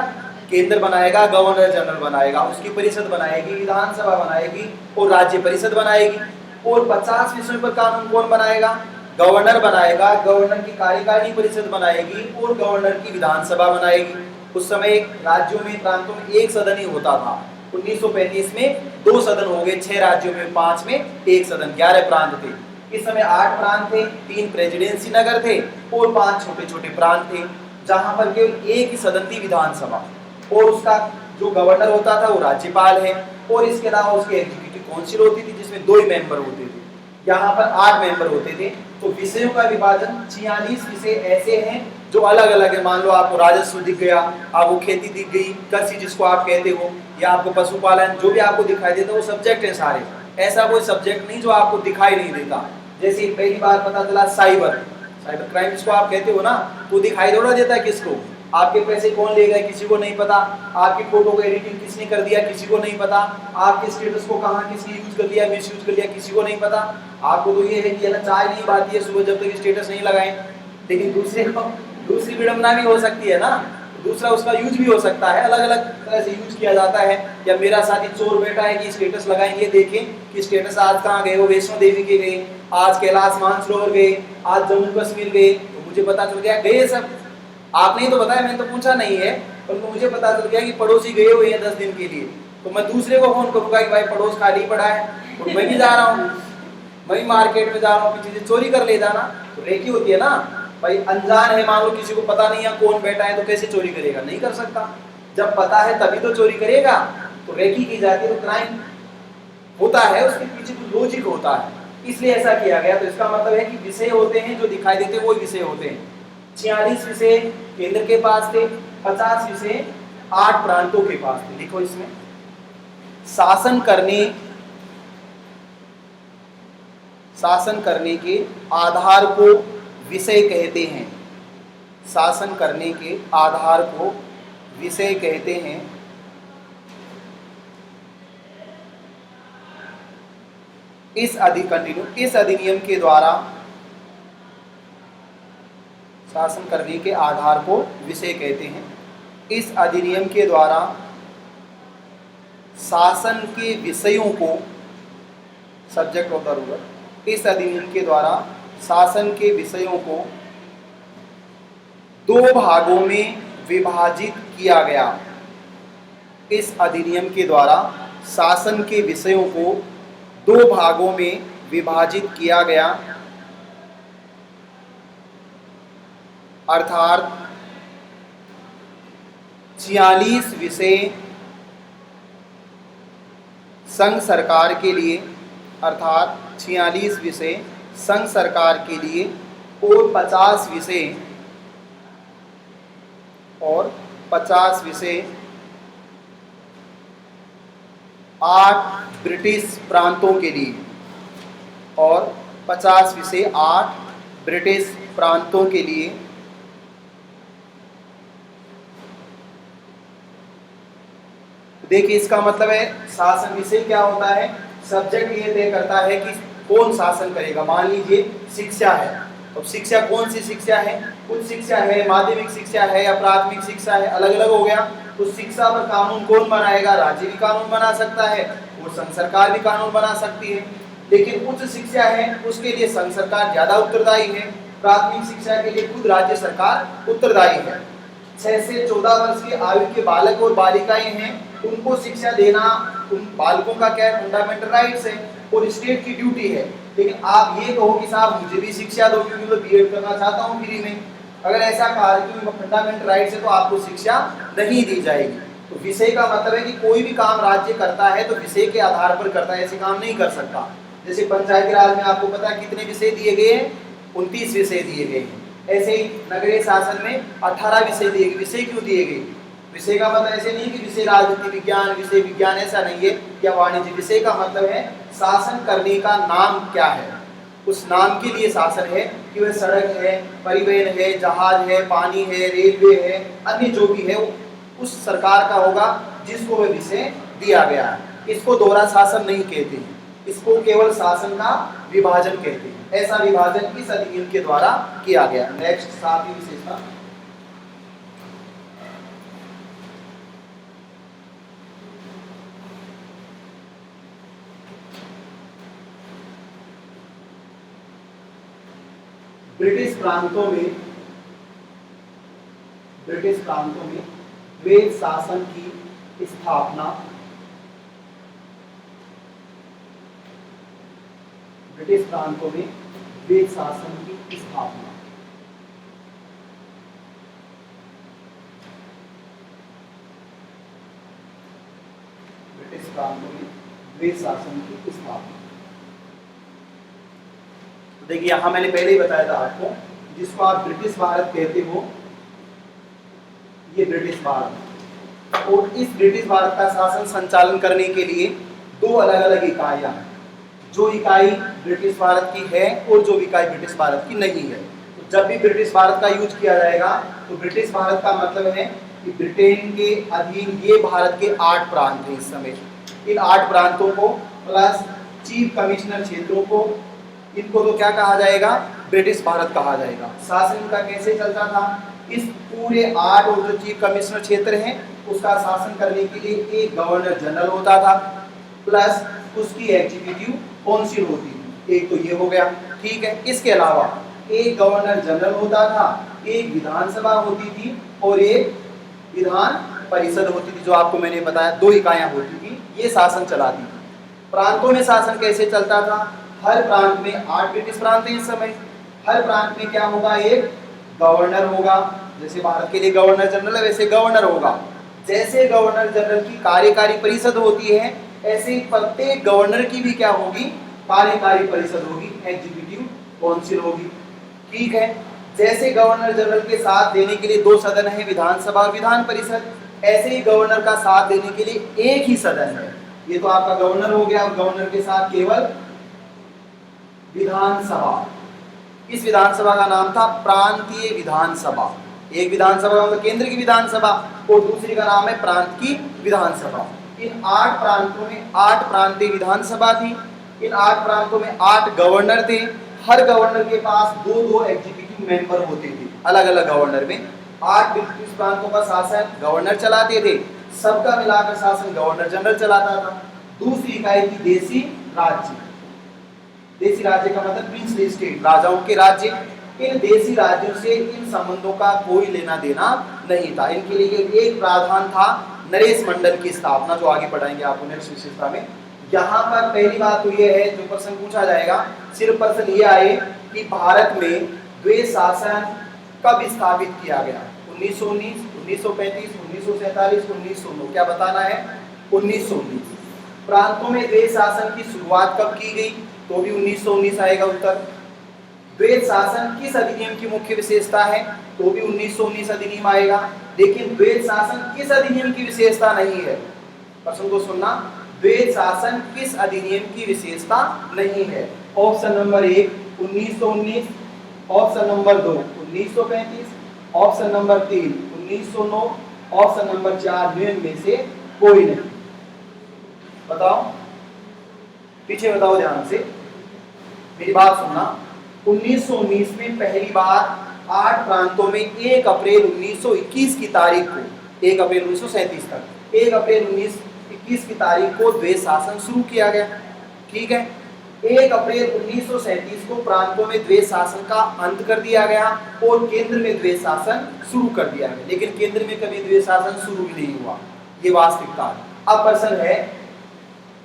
केंद्र बनाएगा, गवर्नर जनरल बनाएगा, उसकी परिषद बनाएगी, विधानसभा बनाएगी और राज्य परिषद बनाएगी। और 50 विषयों पर कानून कौन बनाएगा? गवर्नर बनाएगा, गवर्नर की कार्यकारिणी परिषद बनाएगी और गवर्नर की विधानसभा बनाएगी। उस समय राज्यों में, प्रांतों में 1 सदन ही होता था। 1935 में 2 सदन हो गए, 6 राज्यों में, 5 में 1 सदन, 11 प्रांत थे। इस समय 8 प्रांत थे, 3 प्रेसिडेंसी नगर थे और 5 छोटे छोटे प्रांत थे, जहां पर केवल 1 ही सदन थी, विधानसभा। और उसका जो गवर्नर होता था वो राज्यपाल है। और इसके अलावा उसकी एग्जीक्यूटिव काउंसिल होती थी, जिसमें 2 ही मेंबर होते थे। यहाँ पर 8 मेंबर होते थे। तो विषयों का विभाजन 46 विषय ऐसे हैं जो अलग अलग है। मान लो आपको राजस्व दिख गया, आपको खेती दिख गई, कृषि जिसको आप कहते हो, या आपको पशुपालन, जो भी आपको दिखाई देता है वो सब्जेक्ट है सारे। ऐसा कोई सब्जेक्ट नहीं जो आपको दिखाई नहीं देता। जैसे पहली बार पता चला साइबर क्राइम जिसको आप कहते हो ना, तो दिखाई थोड़ा देता है किसको, आपके पैसे कौन ले गए किसी को नहीं पता, आपकी फोटो को एडिटिंग किसने कर दिया किसी को नहीं पता, आपके स्टेटस को कहाँ किसने यूज कर लिया मिस यूज कर लिया किसी को नहीं पता। आपको तो ये है कि ना चाय नहीं बाती है सुबह जब तक स्टेटस नहीं लगाएं, लेकिन दूसरे को दूसरी विडंबना भी हो सकती है ना, दूसरा उसका यूज भी हो सकता है, अलग अलग तरह से यूज किया जाता है। या मेरा साथी चोर बैठा है कि स्टेटस लगाएंगे, देखें कि स्टेटस आज कहाँ गए, वो वैष्णो देवी के गए, आज कैलाश मानसरोवर गए, आज जम्मू कश्मीर गए, तो मुझे पता चल गया गए सब। आपने ही तो बताया, मैंने तो पूछा नहीं है, पर मुझे पता चल गया कि पड़ोसी गए हुए हैं 10 दिन के लिए, तो मैं दूसरे को फोन करूंगा कि भाई पड़ोस खाली पड़ा है और मैं भी जा रहा हूँ, मैं भी मार्केट में जा रहा हूँ, चीजें चोरी कर ले जाना तो रेकी होती है ना भाई। अनजान है, मान लो किसी को पता नहीं है कौन बैठा है, तो कैसे चोरी करेगा, नहीं कर सकता। जब पता है तभी तो चोरी करेगा, तो रेकी की जाती है, तो क्राइम होता है, उसके पीछे कुछ लॉजिक होता है, इसलिए ऐसा किया गया। तो इसका मतलब है कि विषय होते हैं जो दिखाई देते हैं, वो विषय होते हैं। 46 विषय केंद्र के पास थे, 50 विषय 8 प्रांतों के पास थे। लिखो इसमें, शासन करने के आधार को विषय कहते हैं। शासन करने के आधार को विषय कहते हैं। इस अधिनियम के द्वारा शासन करने के आधार को विषय कहते हैं। इस अधिनियम के द्वारा शासन के विषयों को, सब्जेक्ट होता होगा, इस अधिनियम के द्वारा शासन के विषयों को 2 भागों में विभाजित किया गया। इस अधिनियम के द्वारा शासन के विषयों को 2 भागों में विभाजित किया गया, अर्थात 46 विषय संघ सरकार के लिए, अर्थात 46 विषय संघ सरकार के लिए और 50 विषय 8 ब्रिटिश प्रांतों के लिए, और 50 विषय 8 ब्रिटिश प्रांतों के लिए। देखिए इसका मतलब है शासन विषय क्या होता है, सब्जेक्ट ये तय करता है कि कौन शासन करेगा। मान लीजिए शिक्षा है, तो शिक्षा कौन सी शिक्षा है, उच्च शिक्षा है, माध्यमिक शिक्षा है या प्राथमिक शिक्षा है, अलग अलग हो गया। तो शिक्षा पर कानून कौन बनाएगा, राज्य भी कानून बना सकता है और संघ सरकार भी कानून बना सकती है। लेकिन उच्च शिक्षा है उसके लिए संघ सरकार ज्यादा उत्तरदायी है, प्राथमिक शिक्षा के लिए खुद राज्य सरकार उत्तरदायी है। 6 से 14 वर्ष की आयु के बालक और बालिकाएं हैं, उनको शिक्षा देना उन बालकों का क्या है, फंडामेंटल राइट्स है और स्टेट की ड्यूटी है। लेकिन आप ये कहो कि साहब मुझे भी शिक्षा दो क्योंकि मैं बीएड करना चाहता हूँ फ्री में, अगर ऐसा कहा कि फंडामेंटल राइट्स है तो आपको शिक्षा नहीं दी जाएगी। तो विषय का मतलब है कि कोई भी काम राज्य करता है तो विषय के आधार पर करता है, ऐसे काम नहीं कर सकता। जैसे पंचायती राज में आपको पता है कितने विषय दिए गए हैं, 29 विषय दिए गए हैं। ऐसे ही नगरीय शासन में 18 विषय दिए गए। विषय क्यों दिए गए, विषय का मतलब ऐसे नहीं कि विषय राजनीति विज्ञान, विषय विज्ञान, ऐसा नहीं है, या वाणिज्य। विषय का मतलब है शासन करने का नाम क्या है, उस नाम के लिए शासन है कि वह सड़क है, परिवहन है, जहाज है, पानी है, रेलवे है, अन्य जो भी है उस सरकार का होगा जिसको वह विषय दिया गया है। इसको दोहरा शासन नहीं कहते हैं, इसको केवल शासन का विभाजन कहते हैं। ऐसा विभाजन इस अधिनियम के द्वारा किया गया। नेक्स्ट 7वीं विशेषता, ब्रिटिश प्रांतों में द्वैध शासन की स्थापना। ब्रिटिश प्रांतों में द्वैध शासन की स्थापना। ब्रिटिश प्रांतों में द्वैध शासन की स्थापना। तो देखिए यहाँ मैंने पहले ही बताया था आपको, जिसको आप ब्रिटिश भारत कहते हो, ये ब्रिटिश भारत, और इस ब्रिटिश भारत का शासन संचालन करने के लिए दो अलग अलग इकाइयां हैं, जो इकाई ब्रिटिश भारत की है और जो इकाई ब्रिटिश भारत की नहीं है। तो जब भी ब्रिटिश भारत का यूज किया जाएगा तो ब्रिटिश भारत का मतलब है कि ब्रिटेन के अधीन ये भारत के 8 प्रांत हैं इस समय। इन 8 प्रांतों को प्लस चीफ कमिश्नर क्षेत्रों को, इनको तो क्या कहा जाएगा, ब्रिटिश भारत कहा जाएगा। शासन इनका कैसे चलता था, इस पूरे 8 और जो चीफ कमिश्नर क्षेत्र हैं उसका शासन करने के लिए एक गवर्नर जनरल होता था, प्लस उसकी एग्जीक्यूटिव काउंसिल होती थी। एक तो ये हो गया, ठीक है। इसके अलावा एक गवर्नर जनरल होता था, एक विधानसभा होती थी और एक विधान परिषद होती थी, जो आपको मैंने बताया 2 इकाइयां होती थी, ये शासन चलाती थी। प्रांतों में शासन कैसे चलता था, हर प्रांत में 8 ब्रिटिश प्रांत हैं इस समय, हर प्रांत में क्या होगा, एक गवर्नर होगा। जैसे भारत के लिए गवर्नर जनरल है वैसे गवर्नर होगा। जैसे गवर्नर जनरल की कार्यकारी परिषद होती है, ऐसे प्रत्येक गवर्नर की भी क्या होगी, कार्यकारी परिषद होगी, एग्जीक्यूटिव काउंसिल होगी, ठीक है। जैसे गवर्नर जनरल के साथ देने के लिए 2 सदन है, विधानसभा और विधान परिषद, ऐसे ही गवर्नर का साथ देने के लिए एक ही सदन है। ये तो आपका गवर्नर हो गया, और गवर्नर के साथ केवल विधानसभा। इस विधानसभा का नाम था प्रांतीय विधानसभा। एक विधानसभा मतलब केंद्र की विधानसभा और दूसरी का नाम है प्रांत की विधानसभा। इन 8 प्रांतों में 8 प्रांतीय विधानसभा थी। इन 8 प्रांतों में 8 गवर्नर थे। हर गवर्नर के पास 2-2 एग्जीक्यूटिव मेंबर होते थे। अलग अलग गवर्नर में 8 ब्रिटिश प्रांतों का शासन गवर्नर चलाते थे, सबका मिलाकर शासन गवर्नर जनरल चलाता था। दूसरी इकाई थी देशी राज्य। देशी राज्य का मतलब प्रिंसली स्टेट, राजाओं के राज्य। इन देशी राज्यों से इन संबंधों का कोई लेना देना नहीं था। इनके लिए एक प्रावधान था नरेश मंडल की स्थापना, जो आगे पढ़ाएंगे आपको नेक्स्ट विशेषता में। यहाँ पर पहली बात तो ये है, जो प्रश्न पूछा जाएगा, सिर्फ प्रश्न ये आए कि भारत में द्वैध शासन कब स्थापित किया गया, 1919, 1935, 1947, 1909, क्या बताना है, 1919। प्रांतों में द्वैध शासन की शुरुआत कब की गई, तो भी 1919 आएगा उत्तर। द्वैध शासन किस अधिनियम की मुख्य विशेषता है, तो भी 1919 अधिनियम आएगा। लेकिन द्वैध शासन किस अधिनियम की विशेषता नहीं है, प्रश्न को सुनना, द्वैध शासन किस अधिनियम की विशेषता नहीं है। Option number 1 1919, option number 2 1935, option number 3 1909, option number 4 में से कोई नहीं। बताओ, पीछे बताओ ध्यान से, मेरी बात सुनना। 1919 में पहली बार 8 प्रांतों में 1 अप्रैल 1921 की तारीख को, 1 अप्रैल 1937 तक, 1 अप्रैल 1921 की तारीख को द्वैध शासन शुरू किया गया, ठीक है। 1 अप्रैल 1937 को प्रांतों में द्वैध शासन का अंत कर दिया गया और केंद्र में द्वैध शासन शुरू कर दिया गया। लेकिन केंद्र में कभी द्वैध शासन शुरू भी नहीं हुआ, ये वास्तविकता है। अब प्रश्न है,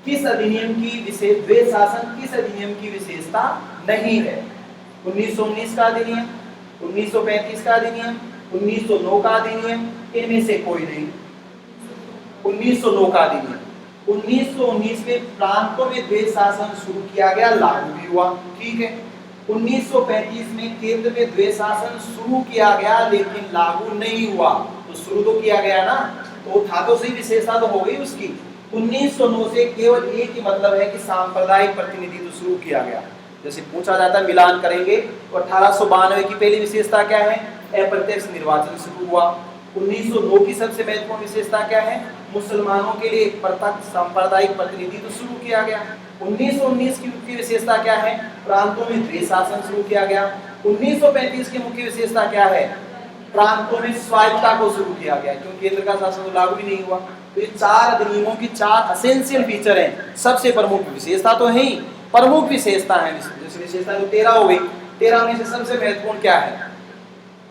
किस अधिनियम की विशेष, द्वैध शासन किस अधिनियम की विशेषता नहीं है? 1919 का अधिनियम, 1935 का अधिनियम, 1909 का अधिनियम, इनमें से कोई नहीं। 1909 का अधिनियम, 1919 में प्रांतों में द्वैध शासन शुरू किया गया, लागू भी हुआ, ठीक है। 1935 में केंद्र में द्वैध शासन शुरू किया गया लेकिन लागू नहीं हुआ। तो शुरू तो किया गया ना, तो था तो सही, विशेषता तो हो गई उसकी। 1909 से केवल एक ही मतलब है कि सांप्रदायिक प्रतिनिधित्व शुरू किया गया। जैसे पूछा जाता है, मिलान करेंगे तो 1892 की पहली विशेषता क्या है, अप्रत्यक्ष निर्वाचन शुरू हुआ। 1909 की सबसे महत्वपूर्ण विशेषता क्या है, मुसलमानों के लिए प्रत्यक्ष सांप्रदायिक प्रतिनिधित्व शुरू किया गया। 1919 की मुख्य विशेषता क्या है, प्रांतों में द्वैध शासन शुरू किया गया। 1935 की मुख्य विशेषता क्या है, प्रांतों में स्वायत्तता को शुरू किया गया, क्योंकि केंद्र का शासन तो लागू भी नहीं हुआ। तो ये 4 अधिनियमों की 4 एसेंशियल फीचर हैं। सबसे प्रमुख विशेषता तो है ही, प्रमुख विशेषता है, जैसे विशेषता तो 13 हो गई। 13 में से सबसे महत्वपूर्ण क्या है,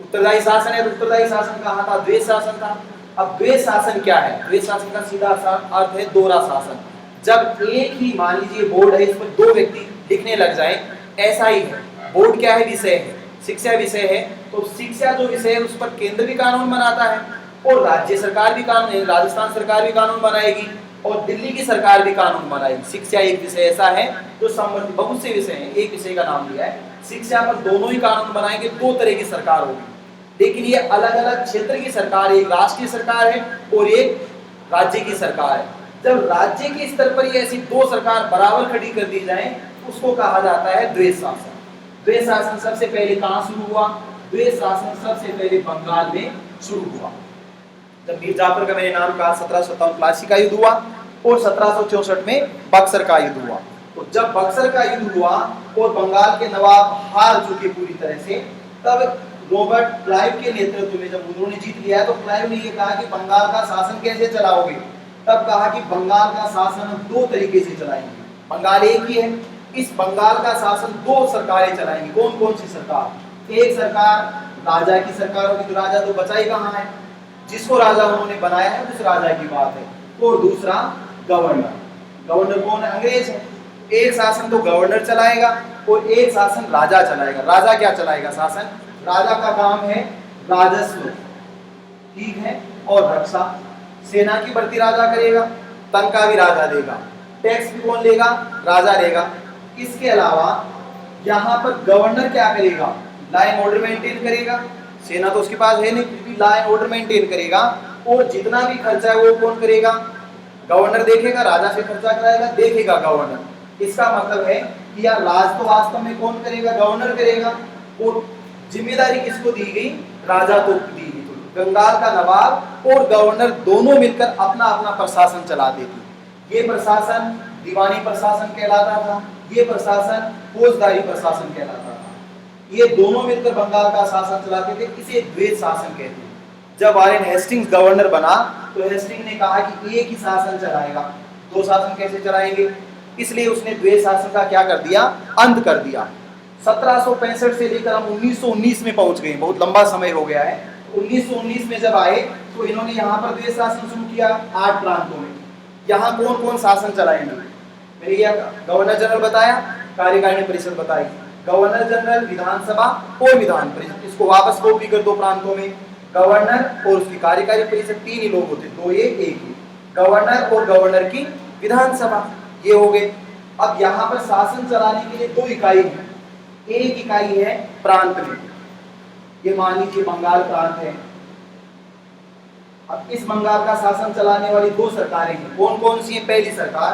उत्तरदायी शासन है। तो उत्तरदायी शासन कहाँ था, द्वैध शासन था। अब द्वैध शासन क्या है, द्वैध शासन का सीधा अर्थ है दोहरा शासन। जब एक ही, मान लीजिए बोर्ड है, इस पर 2 व्यक्ति लिखने लग जाए, ऐसा ही है। बोर्ड क्या है, विषय है, शिक्षा विषय है। तो शिक्षा जो विषय है उस पर केंद्र भी कानून बनाता है और राज्य सरकार भी कानून, राजस्थान सरकार भी कानून बनाएगी और दिल्ली की सरकार भी कानून बनाएगी। शिक्षा एक विषय ऐसा है जो संबंधित बहुत से विषय हैं, एक विषय का नाम लिया है शिक्षा पर दोनों ही कानून बनाएंगे, दो तरह की सरकार होगी। लेकिन ये अलग अलग क्षेत्र की सरकार, एक राष्ट्रीय सरकार है और एक राज्य की सरकार है। जब राज्य के स्तर पर ये ऐसी दो सरकार बराबर खड़ी कर दी जाए, उसको कहा जाता है द्वैध शासन। द्वैध शासन सबसे पहले कहाँ शुरू हुआ? द्वैध शासन सबसे पहले बंगाल में शुरू हुआ। जब मीर जाफर का मैंने नाम कहा, 1757 प्लासी का युद्ध हुआ और 1764 में बक्सर का युद्ध हुआ। तो जब बक्सर का युद्ध हुआ और बंगाल के नवाब हार चुके पूरी तरह से, तब रॉबर्ट क्लाइव के नेतृत्व में जब उन्होंने जीत लिया तो क्लाइव ने ये कहा कि बंगाल का शासन कैसे चलाओगे? तब कहा कि बंगाल का शासन हम दो तरीके से चलाएंगे। बंगाल एक ही है, इस बंगाल का शासन दो सरकारें चलाएंगी। कौन कौन सी सरकार? एक सरकार राजा की सरकार होगी, तो राजा तो बचा ही कहाँ है, जिसको राजा उन्होंने बनाया है उस राजा की बात है। और दूसरा गवर्नर। गवर्नर कौन है? अंग्रेज है। एक शासन तो गवर्नर चलाएगा और एक शासन राजा चलाएगा। राजा क्या चलाएगा शासन? राजा का काम है राजस्व, ठीक है, और रक्षा। सेना की भर्ती राजा करेगा, तनख्वाह भी राजा देगा, टैक्स भी कौन लेगा? राजा लेगा। इसके अलावा यहाँ पर गवर्नर क्या करेगा? लाइन ऑर्डर मेंटेन करेगा। सेना तो उसके पास है नहीं, क्योंकि लाइन ऑर्डर मेंटेन करेगा। और जितना भी खर्चा है वो कौन करेगा? गवर्नर देखेगा। राजा से खर्चा कराएगा, देखेगा गवर्नर। इसका मतलब है कि यार राज तो वास्तव में कौन करेगा? गवर्नर करेगा। और जिम्मेदारी किसको दी गई? राजा को दी गई। बंगाल का नवाब और गवर्नर दोनों मिलकर अपना अपना प्रशासन चलाते थे। ये प्रशासन दीवानी प्रशासन कहलाता था, ये प्रशासन फौजदारी प्रशासन कहलाता था। ये दोनों मिलकर बंगाल का शासन चलाते थे। इसे द्वैध शासन कहते हैं। जब वारेन हेस्टिंग्स गवर्नर बना तो हेस्टिंग्स ने कहा कि एक ही शासन चलाएगा, दो शासन कैसे चलाएंगे? इसलिए उसने द्वैध शासन का क्या कर दिया? अंत कर दिया। 1765 से लेकर हम 1919 में पहुंच गए, बहुत लंबा समय हो गया है। 1919 में जब आए तो इन्होंने यहाँ पर द्वैध शासन शुरू किया 8 प्रांतों में। यहाँ कौन कौन शासन चलाएंगे? मैंने यह गवर्नर जनरल बताया, कार्यकारिणी परिषद बताई। गवर्नर जनरल, विधानसभा और विधान परिषद, इसको वापस कॉपी कर दो प्रांतों में। गवर्नर और उसकी कार्यकारी परिषद, तीन ही लोग होते, दो ये एक ही। गवर्नर और गवर्नर की विधानसभा, ये हो गए। अब यहाँ पर शासन चलाने के लिए दो इकाई है। एक इकाई है प्रांत में, ये मान लीजिए बंगाल प्रांत है। अब इस बंगाल का शासन चलाने वाली दो सरकारें हैं। कौन कौन सी है? पहली सरकार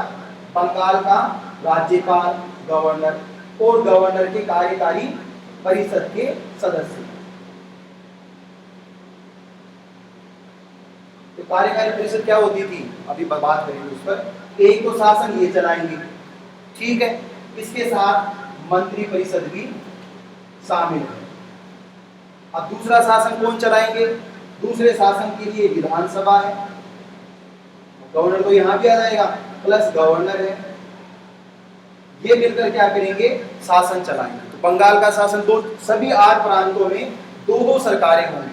बंगाल का राज्यपाल, गवर्नर और गवर्नर के कार्यकारी परिषद के सदस्य। तो कार्यकारी परिषद क्या होती थी, अभी बात करेंगे उस पर। एक तो शासन ये चलाएंगे, ठीक है, इसके साथ मंत्री परिषद भी शामिल है। अब दूसरा शासन कौन चलाएंगे? दूसरे शासन के लिए विधानसभा है, गवर्नर तो यहां भी आ जाएगा, प्लस गवर्नर है। ये मिलकर क्या करेंगे? शासन चलाएंगे। तो बंगाल का शासन दो, सभी 8 प्रांतों में दो दो सरकारें होंगी।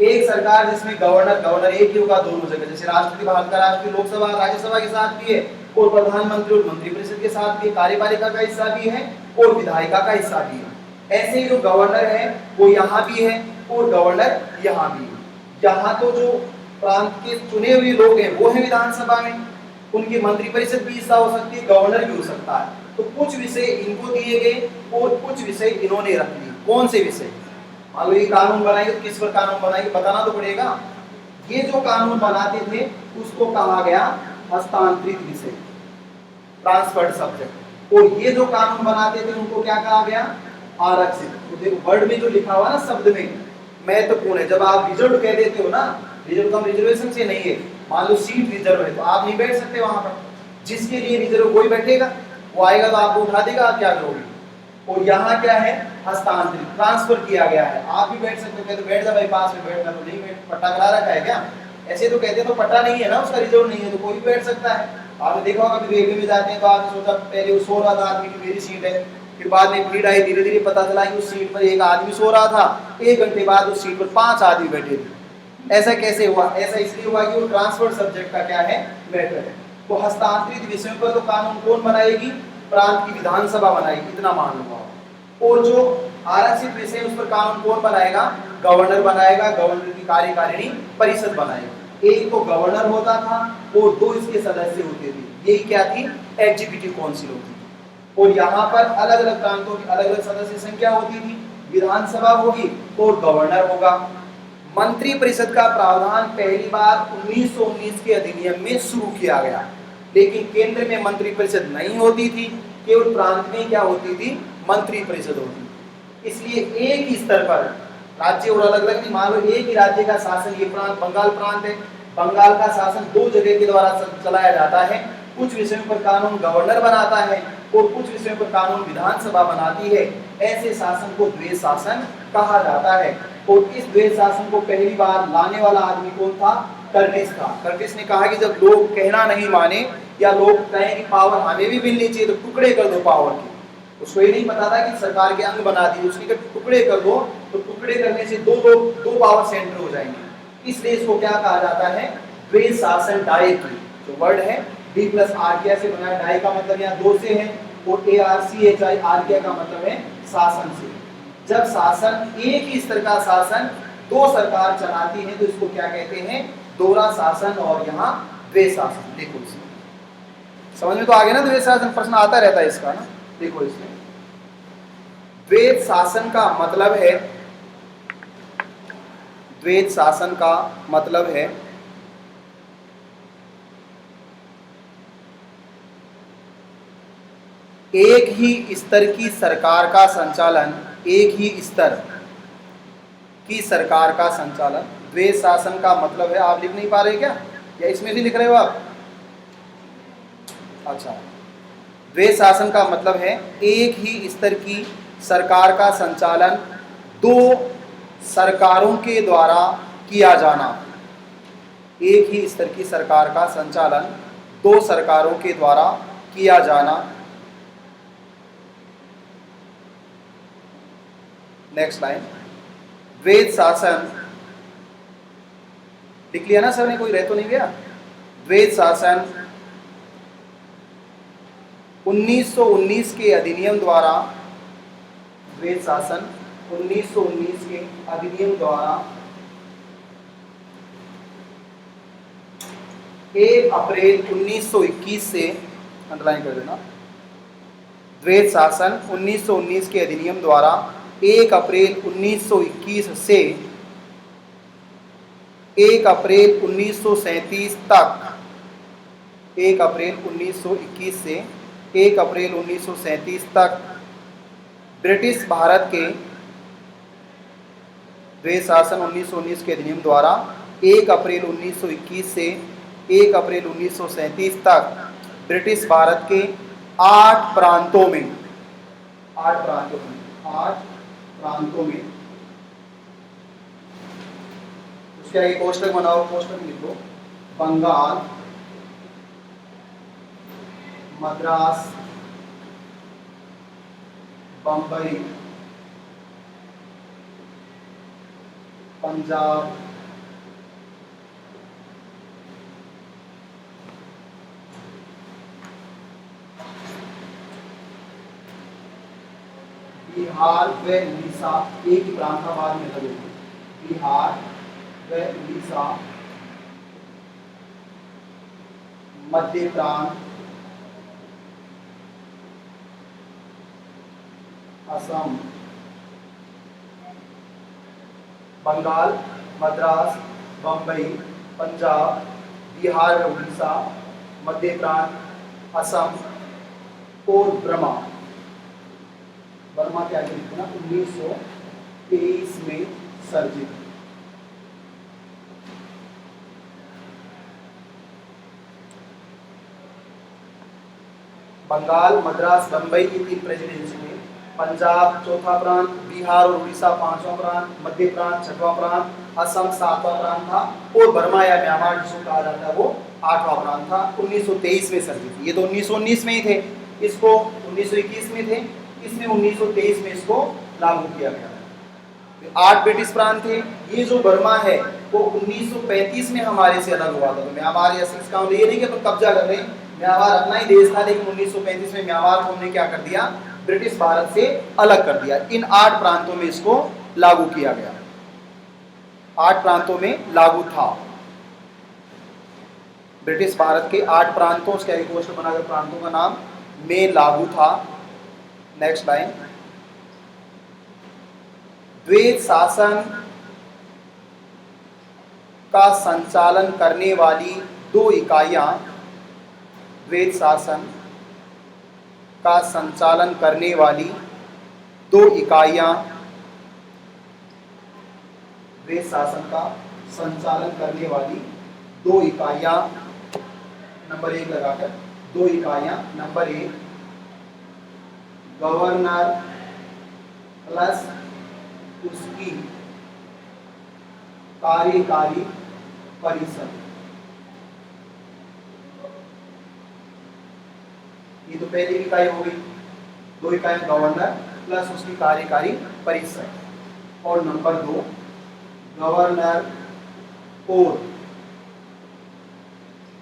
एक सरकार जिसमें गवर्नर एक ही होगा दोनों जगह, जैसे राष्ट्रपति भारत का राष्ट्रपति लोकसभा राज्यसभा के साथ भी है और प्रधानमंत्री और मंत्रिपरिषद के साथ भी, कार्यपालिका का हिस्सा भी है और विधायिका का हिस्सा भी है। ऐसे ही जो गवर्नर है वो यहाँ भी है और गवर्नर यहाँ भी है। यहाँ तो जो प्रांत के चुने हुए लोग हैं वो है विधानसभा में, उनकी मंत्रिपरिषद भी हिस्सा हो सकती है, गवर्नर भी हो सकता है। तो कुछ विषय इनको दिए गए और कुछ विषय इन्होंने रख लिए। कौन से विषय? मान लो ये कानून बनाएंगे तो किस पर कानून बनाएंगे बताना तो पड़ेगा। ये जो कानून बनाते थे उसको कहा गया हस्तांतरित विषय, ट्रांसफर्ड सब्जेक्ट। और ये जो कानून बनाते थे उनको क्या कहा गया? आरक्षित। तो देखो वर्ड में जो लिखा हुआ ना शब्द में महत्वपूर्ण है। जब आप रिजर्व कह देते हो ना, रिजर्व तो रिजर्वेशन से नहीं है, मान लो सीट रिजर्व है तो आप नहीं बैठ सकते वहां पर। जिसके लिए रिजर्व कोई बैठेगा, वो आएगा तो आपको उठा देगा, आप क्या करोगे? और यहाँ क्या है? हस्तांतरित, ट्रांसफर किया गया है। आप भी बैठ सकते हो, कहते बैठ जा भाई पास में, बैठना तो नहीं बैठ, पट्टा करा रखा है क्या? ऐसे तो कहते हैं तो पट्टा नहीं है ना, उसका रिजर्व नहीं है तो कोई भी बैठ सकता है। आपने देखा होगा कभी रेलवे में जाते हैं तो आपने सोचा पहले वो सो रहा था आदमी की मेरी सीट है, फिर बाद में भीड़ आई, धीरे धीरे पता चला कि उस सीट पर एक आदमी सो रहा था, 1 घंटे बाद उस सीट पर 5 आदमी बैठे थे। ऐसा कैसे हुआ? ऐसा इसलिए हुआ कि वो ट्रांसफर सब्जेक्ट का क्या है? मैटर है। तो हस्तांतरित विषयों पर तो कानून कौन बनाएगी? प्रांत की विधानसभा बनाएगी, इतना मान लो। और जो आरक्षित विषय उस पर कानून कौन बनाएगा? गवर्नर बनाएगा, गवर्नर की कार्यकारिणी परिषद बनाएगा। एक तो गवर्नर होता था और 2 इसके सदस्य होते थे। यही क्या थी? एग्जीक्यूटिव काउंसिल होती थी। और यहाँ पर अलग अलग प्रांतों की अलग अलग सदस्य संख्या होती थी, विधानसभा होगी और गवर्नर होगा। मंत्री परिषद का प्रावधान पहली बार 1919 के अधिनियम में शुरू किया गया, लेकिन केंद्र में मंत्री परिषद नहीं होती थी, केवल प्रांत में क्या होती थी, मंत्री परिषद होती थी। इसलिए एक ही स्तर पर राज्य और अलग अलग नहीं, मान लो एक ही राज्य का शासन, ये प्रांत बंगाल प्रांत है, बंगाल का शासन दो जगह के द्वारा चलाया जाता है। कुछ विषयों पर कानून गवर्नर बनाता है और कुछ विषयों पर कानून विधानसभा बनाती है। ऐसे शासन को द्वैध शासन कहा जाता है। और इस द्वैध शासन को पहली बार लाने वाला आदमी कौन था, कर्टिस था। कर्टिस ने कहा कि जब लोग कहना नहीं माने या लोग कहें कि पावर हमें भी मिलनी चाहिए तो टुकड़े कर दो पावर के। उसको ये नहीं पता था कि सरकार के अंग बना दिए, उसने कहा टुकड़े कर दो, तो टुकड़े करने से दो पावर सेंटर हो जाएंगे। इसलिए इसको क्या कहा जाता है, द्वैध शासन। डाई की जो वर्ड है डी प्लस आर्किया से बना है, डाई का मतलब यहाँ दो से है और ARCHI आर्किया का मतलब है शासन से। जब शासन एक ही स्तर का शासन दो सरकार चलाती है तो इसको क्या कहते हैं, दोहरा शासन और यहाँ द्वैध शासन। देखो इसमें समझ में तो आ गया ना, द्वैध शासन प्रश्न आता रहता है इसका ना। देखो इसमें द्वैध शासन का मतलब है, द्वैध शासन का मतलब है एक ही स्तर की सरकार का संचालन, एक ही स्तर की सरकार का संचालन। द्वैध शासन का मतलब है, आप लिख नहीं पा रहे क्या, या इसमें भी लिख रहे हो आप? अच्छा, द्वैध शासन का मतलब है एक ही स्तर की सरकार का संचालन दो सरकारों के द्वारा किया जाना। एक ही स्तर की सरकार का संचालन दो सरकारों के द्वारा किया जाना। नेक्स्ट लाइन, द्वैध शासन लिख लिया ना सर ने, कोई रह तो नहीं गया? द्वैध शासन 1919 के अधिनियम द्वारा, द्वैध शासन 1919 के अधिनियम द्वारा 1 अप्रैल 1921 से, अंडरलाइन कर देना, द्वैध शासन 1919 के अधिनियम द्वारा 1 अप्रैल 1921 से 1 अप्रैल 1937 तक, 1 अप्रैल 1921 से 1 अप्रैल 1937 तक ब्रिटिश भारत के, द्वैध शासन 1919 के अधिनियम द्वारा 1 अप्रैल 1921 से 1 अप्रैल 1937 तक ब्रिटिश भारत के 8 प्रांतों में, 8 प्रांतों में उसके आगे कोष्टक बनाओ, कोष्टक में लिखो बंगाल, मद्रास, बंबई, पंजाब, बिहार व उड़ीसा, एक ही प्रांतावाद में लगे, बिहार व उड़ीसा, मध्य प्रांत, असम, बंगाल, मद्रास, बंबई, पंजाब, बिहार व उड़ीसा, मध्य प्रांत, असम और बर्मा। बर्मा क्या लिखना, 1923 में सर्जित। बंगाल, मद्रास, बंबई की 3 प्रेसिडेंसी में, पंजाब चौथा प्रांत, बिहार और उड़ीसा 5वां प्रांत, मध्य प्रांत 6वां प्रांत, असम 7वां प्रांत था और बर्मा या म्यांमार जिसको कहा जाता है वो 8वां प्रांत था। 1923 में सर्जित। ये तो 1919 में ही थे, इसको 1921 में थे, इसमें 1923 में इसको लागू किया गया। 8 ब्रिटिश प्रांत थे। ये जो बर्मा है वो 1935 में हमारे से अलग हुआ था। तो म्यांमार या इसका ये नहीं कि अपन कब्जा कर रहे हैं, म्यांमार अपना ही देश था, लेकिन 1935 में म्यांमार को हमने क्या कर दिया, ब्रिटिश भारत से अलग कर दिया। इन 8 प्रांतों में इसको लागू किया गया, 8 प्रांतों में लागू था। ब्रिटिश भारत के 8 प्रांतों, उसका एक पोस्टर बनाकर प्रांतों का नाम में लागू था। नेक्स्ट लाइन, द्वैत शासन का संचालन करने वाली दो इकाइयां, द्वैत शासन का संचालन करने वाली दो इकाइयां, द्वैत शासन का संचालन करने वाली दो इकाइयां, नंबर 1 लगाकर दो इकाइयां, नंबर 1 गवर्नर प्लस उसकी कार्यकारी परिषद। ये तो पहली इकाई हो गई, दो इकाई गवर्नर प्लस उसकी कार्यकारी परिषद। और नंबर 2 गवर्नर और,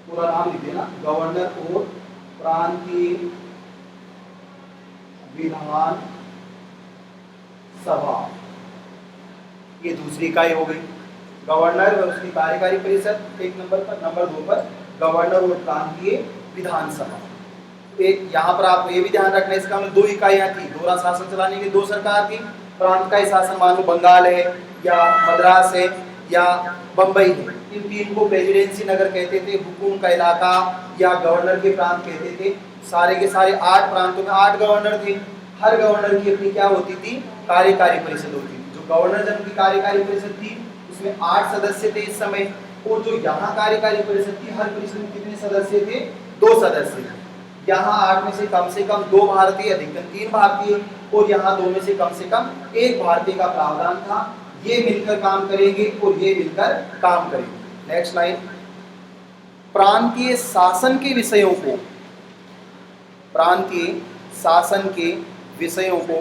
पूरा नाम लिख देना, गवर्नर और प्रांतीय विधान सभा। ये दूसरी इकाई हो गई, गवर्नर और उसकी कार्यकारी परिषद एक नंबर पर, नंबर 2 पर गवर्नर और प्रांतीय विधान सभा। एक यहाँ पर आपको ये भी ध्यान रखना है, इसका मतलब दो इकाइयां थी, दोहरा शासन चलाने की दो सरकार थी। प्रांत का ही शासन मानो बंगाल है या मद्रास है या बंबई है, इन तीन को प्रेसिडेंसी नगर कहते थे, हुकुम का इलाका या गवर्नर के प्रांत कहते थे। सारे के सारे 8 प्रांतों में 8 गवर्नर थे। हर गवर्नर की अपनी क्या होती थी, कार्यकारी परिषद होती थी। जो गवर्नर जनरल की कार्यकारी परिषद थी उसमें 8 सदस्य थे इस समय, और जो यहाँ कार्यकारी परिषद थी, हर परिषद में कितने सदस्य थे, 2 सदस्य। यहाँ 8 में से कम 2 भारतीय, अधिकतम 3 भारतीय, और यहाँ 2 में से कम 1 भारतीय का प्रावधान था। ये मिलकर काम करेंगे और ये मिलकर काम करेंगे। नेक्स्ट लाइन, प्रांतीय शासन के विषयों को, प्रांतीय शासन के विषयों को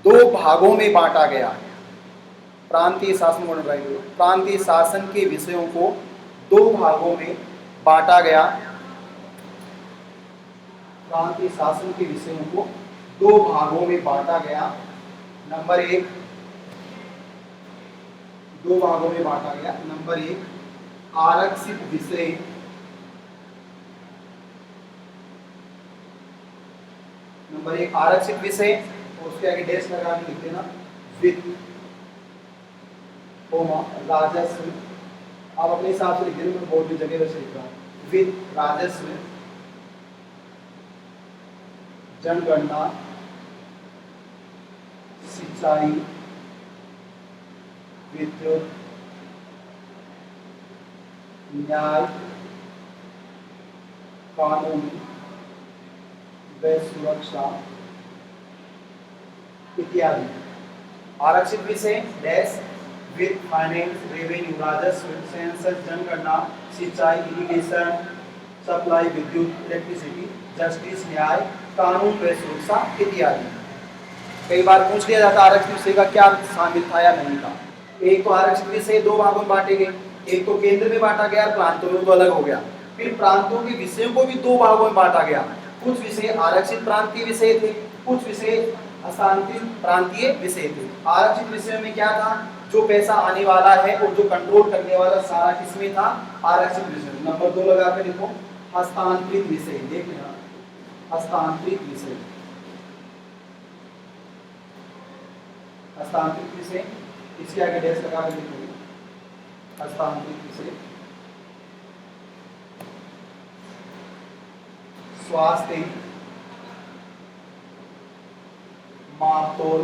2 भागों में बांटा गया। प्रांतीय शासन को प्रांतीय शासन के विषयों को 2 भागों में बांटा गया। प्रांतीय शासन के विषयों को 2 भागों में बांटा गया। नंबर 1, 2 भागों में बांटा गया। नंबर 1 आरक्षित विषय, नंबर 1 आरक्षित विषय, और उसके आगे डैश लगा के लिख देना वित्त, राजस्व। आप अपने हिसाब से लिख देना, मैं बोर्ड की जगह वैसे लिख रहा हूँ। वित्त, राजस्व, जनगणना, सिंचाई, विद्युत, न्याय, कानून व सुरक्षा इत्यादि। आरक्षित विषय डैश वित्त, फाइनेंस, रेवेन्यू, राजस्व, सेंसस, जनगणना, सिंचाई, इरिगेशन, सप्लाई, विद्युत, इलेक्ट्रिसिटी, जस्टिस, न्याय, कानून व सुरक्षा इत्यादि। कई बार पूछ लिया जाता आरक्षित विषय का क्या शामिल था या नहीं था। एक तो आरक्षित विषय 2 भागों में बांटे गए, एक तो केंद्र में बांटा गया, प्रांतों में तो अलग हो गया। फिर प्रांतों के विषयों को भी 2 भागों में बांटा गया। कुछ विषय आरक्षित प्रांतीय विषय थे, कुछ विषय हस्तांतरित प्रांतीय विषय थे। आरक्षित विषय में क्या था, जो पैसा आने वाला है और जो कंट्रोल करने वाला सारा किसमें था, आरक्षित विषय। नंबर 2 लगा कर लिखो हस्तांतरित विषय। देख लेना, हस्तांतरित विषय, हस्तांतरित विषय, इसके आगे डैश लगा कर लिखोगे हस्तांतरित विषय। स्वास्थ्य, मापतोल,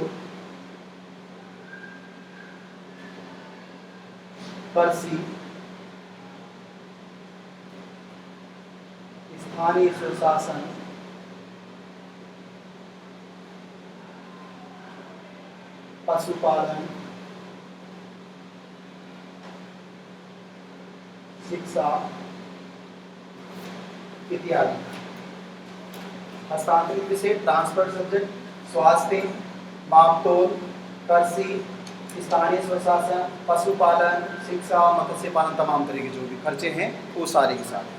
कृषि, स्थानीय सुशासन, पशुपालन, शिक्षा इत्यादि। हस्तांतरित विषय ट्रांसफर सब्जेक्ट, स्वास्थ्य, मापतोल, कृषि, स्थानीय स्वशासन, पशुपालन, शिक्षा, मत्स्य पालन, तमाम तरह के जो भी खर्चे हैं वो सारे के सारे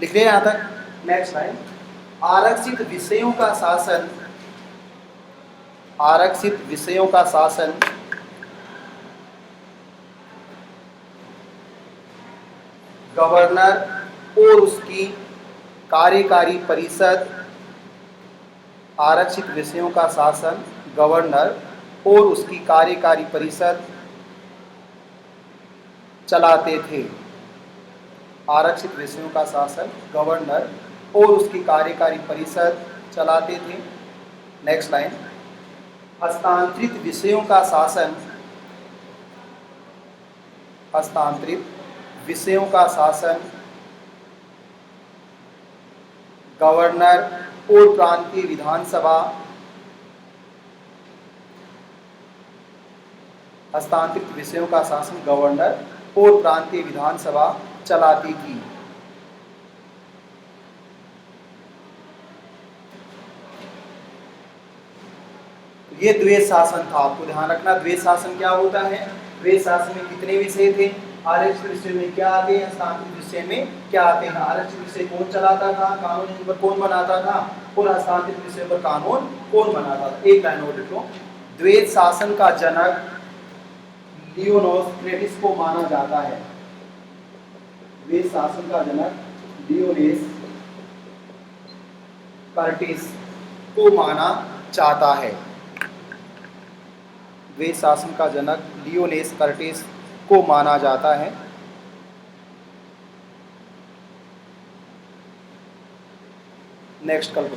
लिख रहे हैं यहाँ तक। नेक्स्ट लाइन, आरक्षित विषयों का शासन, आरक्षित विषयों का शासन गवर्नर और उसकी कार्यकारी परिषद आरक्षित विषयों का शासन गवर्नर और उसकी कार्यकारी परिषद चलाते थे। आरक्षित विषयों का शासन गवर्नर और उसकी कार्यकारी परिषद चलाते थे। नेक्स्ट लाइन, हस्तांतरित विषयों का शासन, हस्तांतरित विषयों का शासन गवर्नर और प्रांतीय विधानसभा, हस्तांतरित विषयों का शासन गवर्नर और प्रांतीय विधानसभा चलाती थी। ये द्वैध शासन था। आपको ध्यान रखना, द्वैध शासन क्या होता है। द्वैध शासन में कितने विषय थे, आरक्षित विषय में क्या आते हैं, हस्तांतरित विषय में क्या आते हैं। आरक्षित विषय कौन चलाता था, कानून इन पर कौन बनाता था, और हस्तांतरित विषय पर कानून कौन बनाता था। एक लाइन और लिख लो, द्वैध शासन का जनक लियोनोस क्रेटिस को माना जाता है। द्वैध शासन का जनक लियोनेस कर्टिस को माना जाता है। द्वैध शासन का जनक लियोनेस कर्टिस को माना जाता है। नेक्स्ट कल